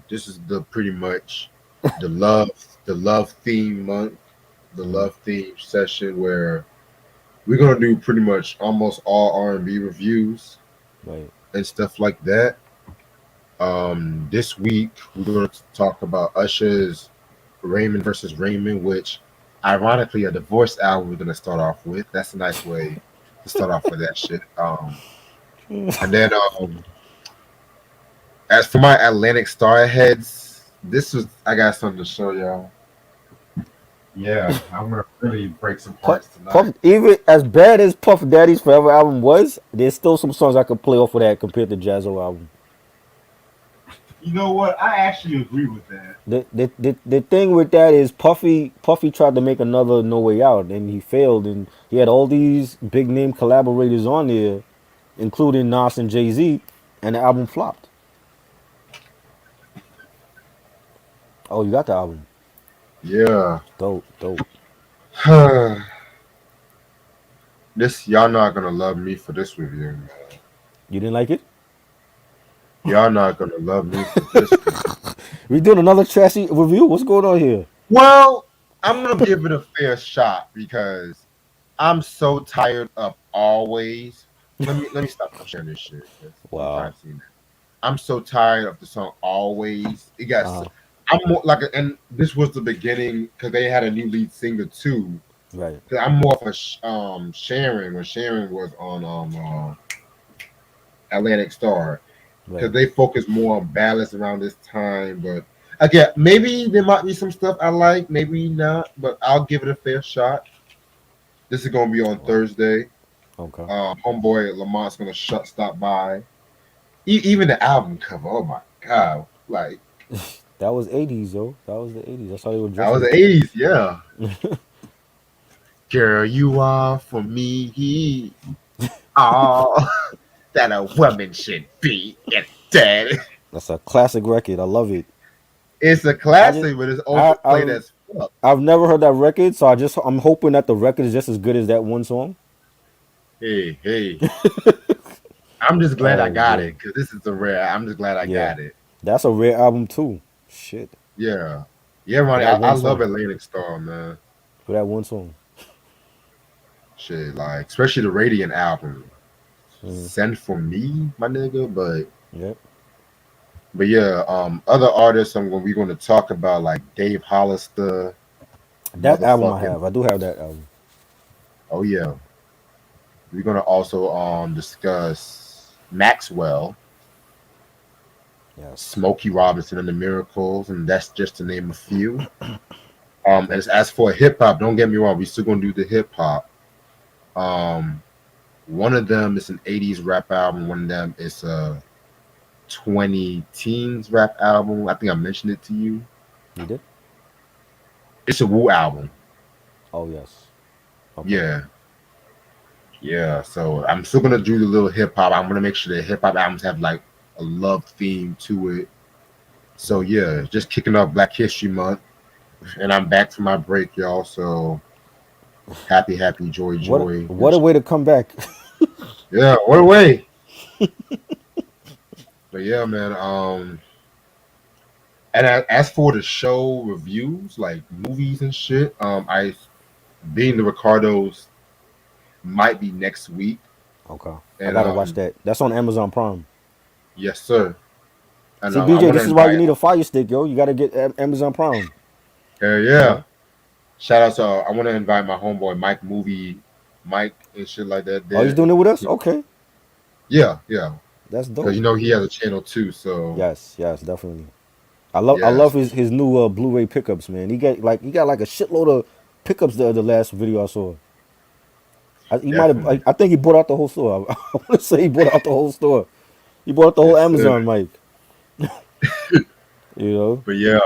this is the pretty much the love theme month, the Mm, love theme session where we're gonna do pretty much almost all R&B reviews right. and stuff like that. This week we're gonna talk about Usher's Raymond versus Raymond, which ironically a divorce album we're gonna start off with. That's a nice way to start off with that shit. And then as for my Atlantic Star heads, I got something to show y'all. Yeah, I'm gonna really break some Puff, parts tonight. Puff, even as bad as Puff Daddy's Forever album was, there's still some songs I could play off of that compared to Jazzo album. You know what? I actually agree with that. The thing with that is Puffy tried to make another No Way Out and he failed, and he had all these big name collaborators on there, including Nas and Jay-Z, and the album flopped. Oh, you got the album. Yeah. Dope, dope. This y'all not gonna love me for this review. You didn't like it? Y'all not gonna love me for this review. We doing another trashy review? What's going on here? Well, I'm gonna give it a fair shot because I'm so tired of always. Let me stop sharing this shit because I'm tired Wow. of seeing that. I'm so tired of the song always. It got. Uh huh. I'm more like, and this was the beginning because they had a new lead singer too. Right. 'Cause I'm more of a Sharon when Sharon was on Atlantic Star because Right. they focus more on ballads around this time. But again, maybe there might be some stuff I like, maybe not, but I'll give it a fair shot. This is gonna be on Wow. Thursday. Okay. Homeboy Lamont's gonna stop by. Even the album cover, oh my god, like That was 80s, yo. That was the 80s. That's how they were that was dressing. the '80s, yeah. Girl, you are for me all that a woman should be. Instead, That's a classic record. I love it. it's a I just, classic, but it's I, overplayed I've, as fuck. I've never heard that record, so I'm hoping that the record is just as good as that one song. Hey, hey. I'm just glad I Oh got man, it because this is a rare. I'm just glad I yeah, got it. that's a rare album too. Shit, Yeah, yeah, for Ronnie. that I one love song, Atlantic Star, man. for that one song. Shit, like especially the Radiant album. Mm-hmm. Send for me, my nigga. Yep, But yeah, other artists we're going to talk about like Dave Hollister, that album I motherfucking. have. I do have that album. Oh yeah, we're going to also discuss Maxwell, Yes. Smokey Robinson and the Miracles, and that's just to name a few. Okay. As for hip hop, don't get me wrong, we still gonna do the hip hop. Um, one of them is an '80s rap album. One of them is a 20 teens rap album. I think I mentioned it to you. You did? It's a Wu album. Oh yes. Okay. Yeah, yeah. So I'm still gonna do the little hip hop. I'm gonna make sure the hip hop albums have like a love theme to it. So Right. yeah, just kicking off Black History Month, and I'm back from my break, y'all. So happy, happy, joy, joy. What a way to come back. Yeah, what a way. But yeah, man. And as for the show reviews, like movies and shit, I being the Ricardos might be next week, Okay. I and gotta watch that. That's on Amazon Prime. yes, sir. And See, I BJ, want to this is why you invite. need a Fire Stick, yo. You gotta get Amazon Prime. Hell You yeah! know? Shout out to I want to invite my homeboy Mike Movie, Mike and shit like that. Oh, he's There, doing it with us? Okay. yeah, yeah. That's Because dope. he has a channel too. So Yes, yes, definitely. I love yes, his new Blu-ray pickups, man. He got like a shitload of pickups the last video I saw. He might have definitely. I think he bought out the whole store. I want to say he bought out the whole store. He bought out the whole Yes, sir. Amazon, Mike. You know? But yeah,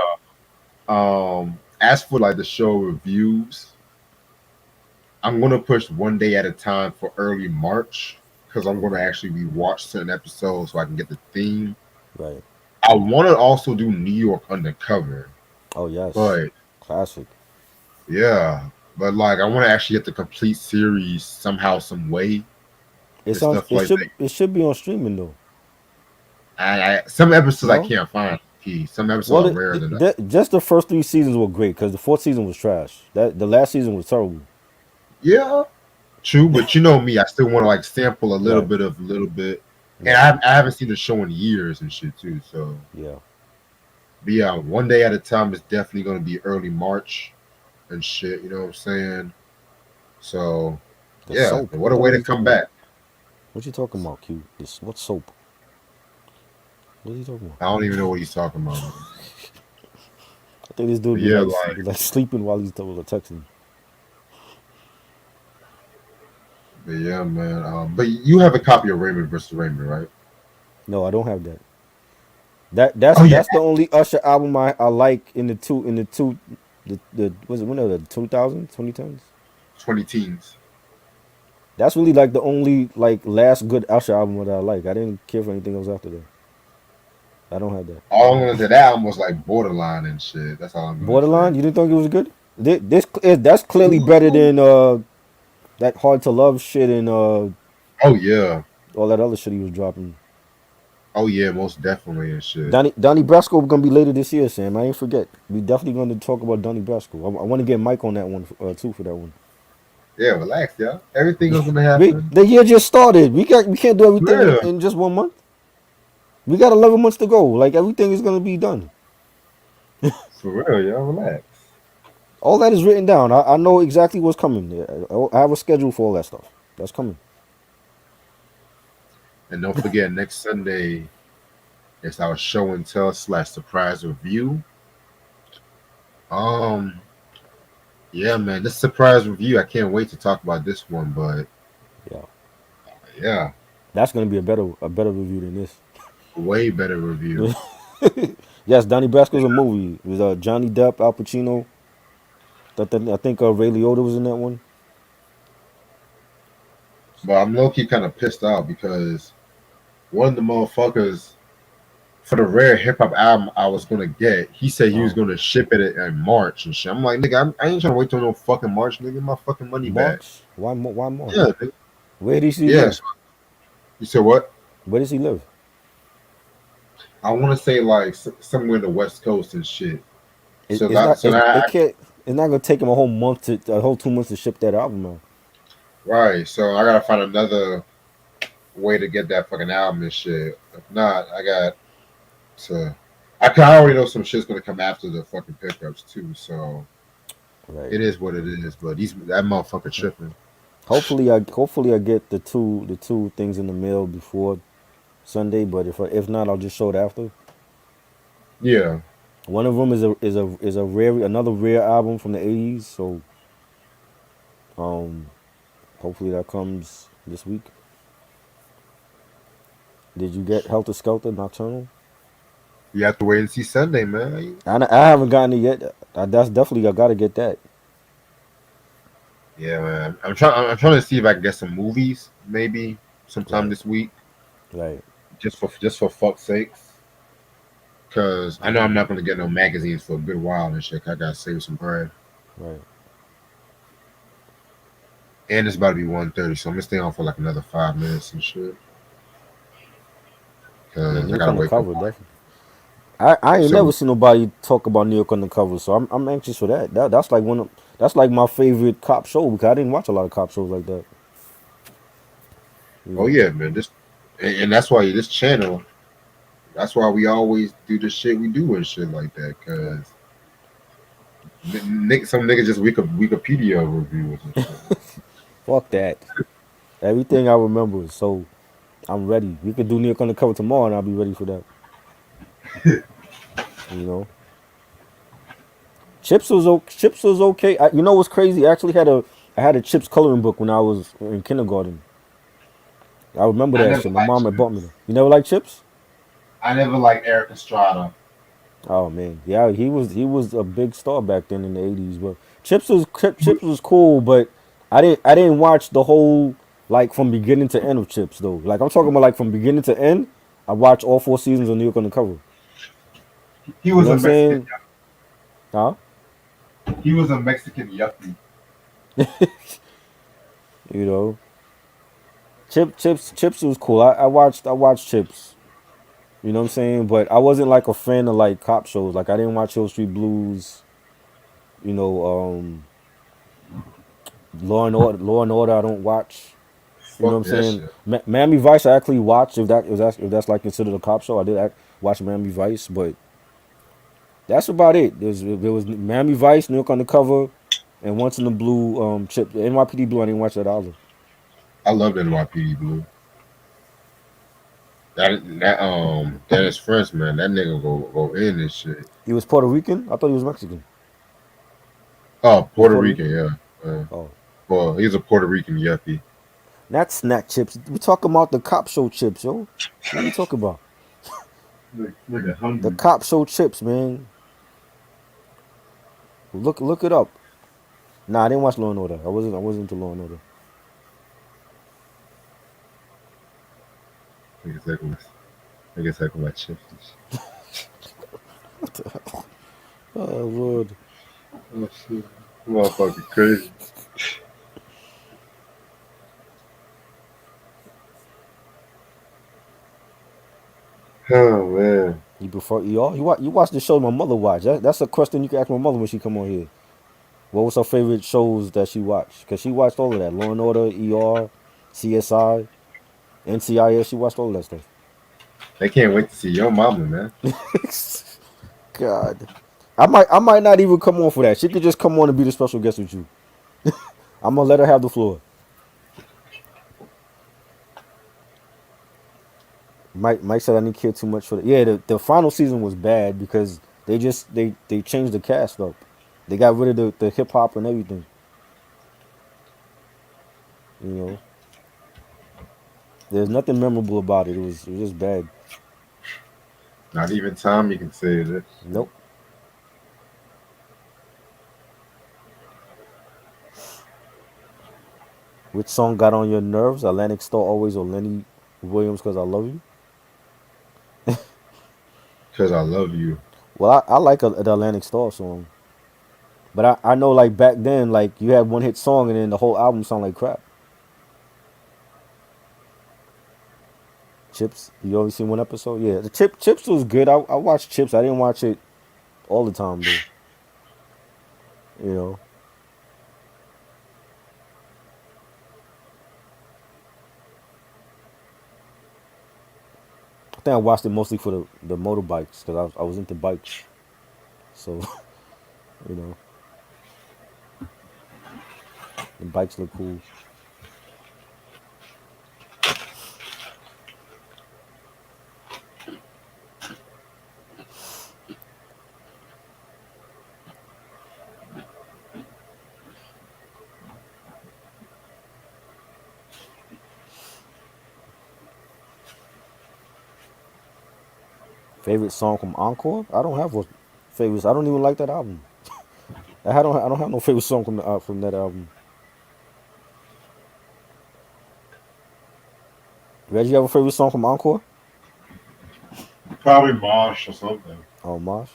as for like the show reviews, I'm gonna push one day at a time for early March because I'm gonna Okay. actually rewatch certain episodes so I can get the theme. Right. I want to also do New York Undercover, Oh yes. but Classic. yeah, but like I want to actually get the complete series somehow, some way, and stuff like that. It should be on streaming though. Some episodes I No? can't find. Key. Some episodes Well, are rarer than others. just the first three seasons were great because the fourth season was trash. That the last season was terrible. Yeah, true, but you know me, I still want to like sample Right. a little bit, and Right. I haven't seen the show in years and shit too. So, Yeah. but yeah, one day at a time is definitely going to be early March and shit. You know what I'm saying? So, The yeah, soap. what What a the way hell to you come talking about? back. What you talking about, Q? This what soap? What are you talking about? I don't even know what he's talking about. I think this dude But yeah, be like sleeping while he's texting. but yeah, man. But you have a copy of Raymond versus Raymond, right? No, I don't have that. Oh yeah, That's the only Usher album I like in the two the was it one of the 2000s 2010s. 20 teens. That's really like the only like last good Usher album that I like. I didn't care for anything else after that. I don't have that. All I'm gonna say, that album was like borderline and shit. That's all I'm gonna say. Borderline. You didn't think it was good? That's clearly better than that hard to love shit and Oh yeah, all that other shit he was dropping. oh yeah, most definitely and shit. Donnie Brasco gonna be later this year, Sam. I ain't forget. We definitely gonna talk about Donnie Brasco. I want to get Mike on that one too for that one. Yeah, relax, y'all. Everything was gonna happen. The year just started. We can't do everything Yeah, in just 1 month. We got 11 months to go. Like everything is gonna be done. for real, y'all. Relax. All that is written down. I know exactly what's coming. I have a schedule for all that stuff. That's coming. And don't forget, next Sunday is our show and tell slash surprise review. Um, yeah, man, this surprise review. I can't wait to talk about this one, but Yeah, yeah, that's gonna be a better review than this. way better review. Yes, Donnie Brasco's a movie. It was Johnny Depp, Al Pacino. I think Ray Liotta was in that one. But I'm low key kind of pissed out because one of the motherfuckers for the rare hip hop album I was gonna get, he said he was Oh, gonna ship it in March and shit. I'm like, nigga, I ain't trying to wait till no fucking March, nigga. Get my fucking money back. March? Why Yeah, March? nigga. Where does he live? Yes. You said what? Where does he live? I want to say like somewhere in the West Coast and shit. It, So it's that not. so It that can't. It's not gonna take him a whole 2 months to ship that album out. right. So I gotta find another way to get that fucking album and shit. If not, I got to. I already know some shit's gonna come after the fucking pickups too. So Right. it is what it is. But that motherfucker tripping. Hopefully I get the two things in the mail before Sunday. But if not, I'll just show it after. Yeah. One of them is a rare another rare album from the '80s. So um, hopefully that comes this week. Did you get Helter Skelter Nocturnal? You have to wait and see Sunday, man. I haven't gotten it yet. That's definitely I gotta get that. Yeah, man. I'm trying to see if I can get some movies maybe sometime Right. this week, Right. just for fuck's sakes. Cause I know I'm not gonna get no magazines for a good while and shit. I gotta save some bread. Right. And it's about to be 1:30, so I'm gonna stay on for like another 5 minutes and shit. Yeah, Cause New I York gotta wake up. Undercover definitely. I ain't never So seen nobody talk about New York Undercover, so I'm anxious for that. That's like my favorite cop show because I didn't watch a lot of cop shows like that. You oh know. yeah, man. And that's why this channel. That's why we always do the shit we do and shit like that. Right. Cause some niggas just Wikipedia reviews and shit. Fuck that. Everything I remember. So I'm ready. We could do New York Undercover tomorrow, and I'll be ready for that. You know. Chips was okay. You know what's crazy? I had a Chips coloring book when I was in kindergarten. I remember I that never shit. My liked mom had bought me Chips. that. You never like Chips? I never liked Eric Estrada. Oh man, yeah, he was a big star back then in the '80s. But Chips was cool, but I didn't watch the whole like from beginning to end of Chips though. Like I'm talking about like from beginning to end. I watched all 4 seasons of New York Undercover. He You know was what a I'm Mexican. saying? Huh? He was a Mexican yuppie. You know, Chips was cool. I watched Chips. You know what I'm saying? But I wasn't like a fan of like cop shows. Like I didn't watch Hill Street Blues. You know, Law and Order. I don't watch. You know what Fuck I'm that saying? shit. Miami Vice, I actually watched. If that's like considered a cop show, I did watch Miami Vice, but that's about it. There was Miami Vice, New York Undercover, and Once in the Blue. Chip NYPD Blue. I didn't watch that either. I loved NYPD Blue. That is French, man. That nigga go in this shit. He was Puerto Rican. I thought he was Mexican. Oh, He was Puerto Puerto Rican, Rican. yeah. Oh, Well, he's a Puerto Rican yuppie. not snack chips. We talking about the cop show chips, yo. What are we talking about? Nigga The hungry. cop show chips, man. Look it up. Nah, I didn't watch Law and Order. I wasn't into Law and Order. Nigga, take this. I guess I can watch chips. Oh Lord. Oh shit. Motherfucker crazy. Oh man. You prefer ER? You watch the show my mother watch. That's a question you can ask my mother when she come on here. What was her favorite shows that she watched? Cause she watched all of that. Law and Order, ER, CSI, NCIS. She watched all of that stuff. I can't wait to see your mama, man. God. I might not even come on for that. She could just come on and be the special guest with you. I'm gonna let her have the floor. Mike said I didn't care too much for that. Yeah, the final season was bad because they changed the cast up. They got rid of the hip hop and everything. You know, there's nothing memorable about it. It was just bad. Not even Tommy can say this. Nope. Which song got on your nerves? Atlantic Star Always or Lenny Williams? Cause I love you. Cause I love you. Well, I like the Atlantic Star song, but I know like back then like you had one hit song and then the whole album sound like crap. Chips. You only seen one episode? Yeah, the Chips was good. I watched Chips. I didn't watch it all the time though. You know, I think I watched it mostly for the motorbikes because I was into bikes. So you know, the bikes look cool. Favorite song from Encore? I don't have a favorite. I don't even like that album. I don't have no favorite song from that album. Reggie, you have a favorite song from Encore? Probably Marsh or something. Oh, Mosh.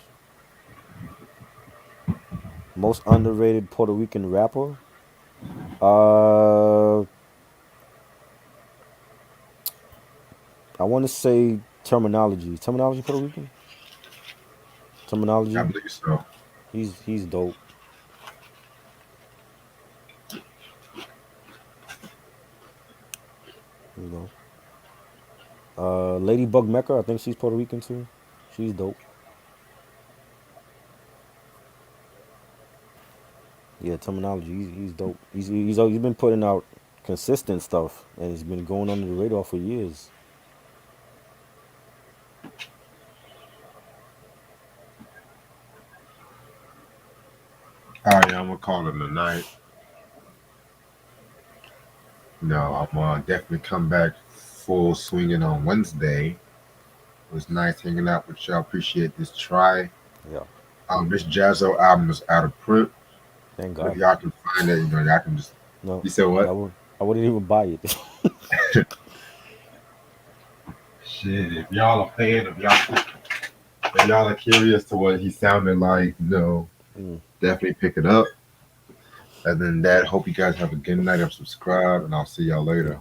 Most underrated Puerto Rican rapper? Uh, I want to say Terminology. Terminology Puerto Rican? I Terminology. believe so. He's dope. You know. Ladybug Mecca. I think she's Puerto Rican too. She's dope. Yeah, Terminology. He's dope. He's been putting out consistent stuff and he's been going under the radar for years. All right, I'm gonna call it a night. No, I'm gonna definitely come back full swinging on Wednesday. It was nice hanging out with y'all. Appreciate this try. Yeah. This Jazzo album is out of print, Thank but if God. y'all can find it, y'all can just. No, You said yeah, what? I wouldn't even buy it. Shit, if y'all are curious to what he sounded like, Mm. definitely pick it up. And then that, hope you guys have a good night. I'm subscribed, and I'll see y'all Yeah. later.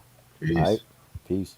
All right. Peace. Peace.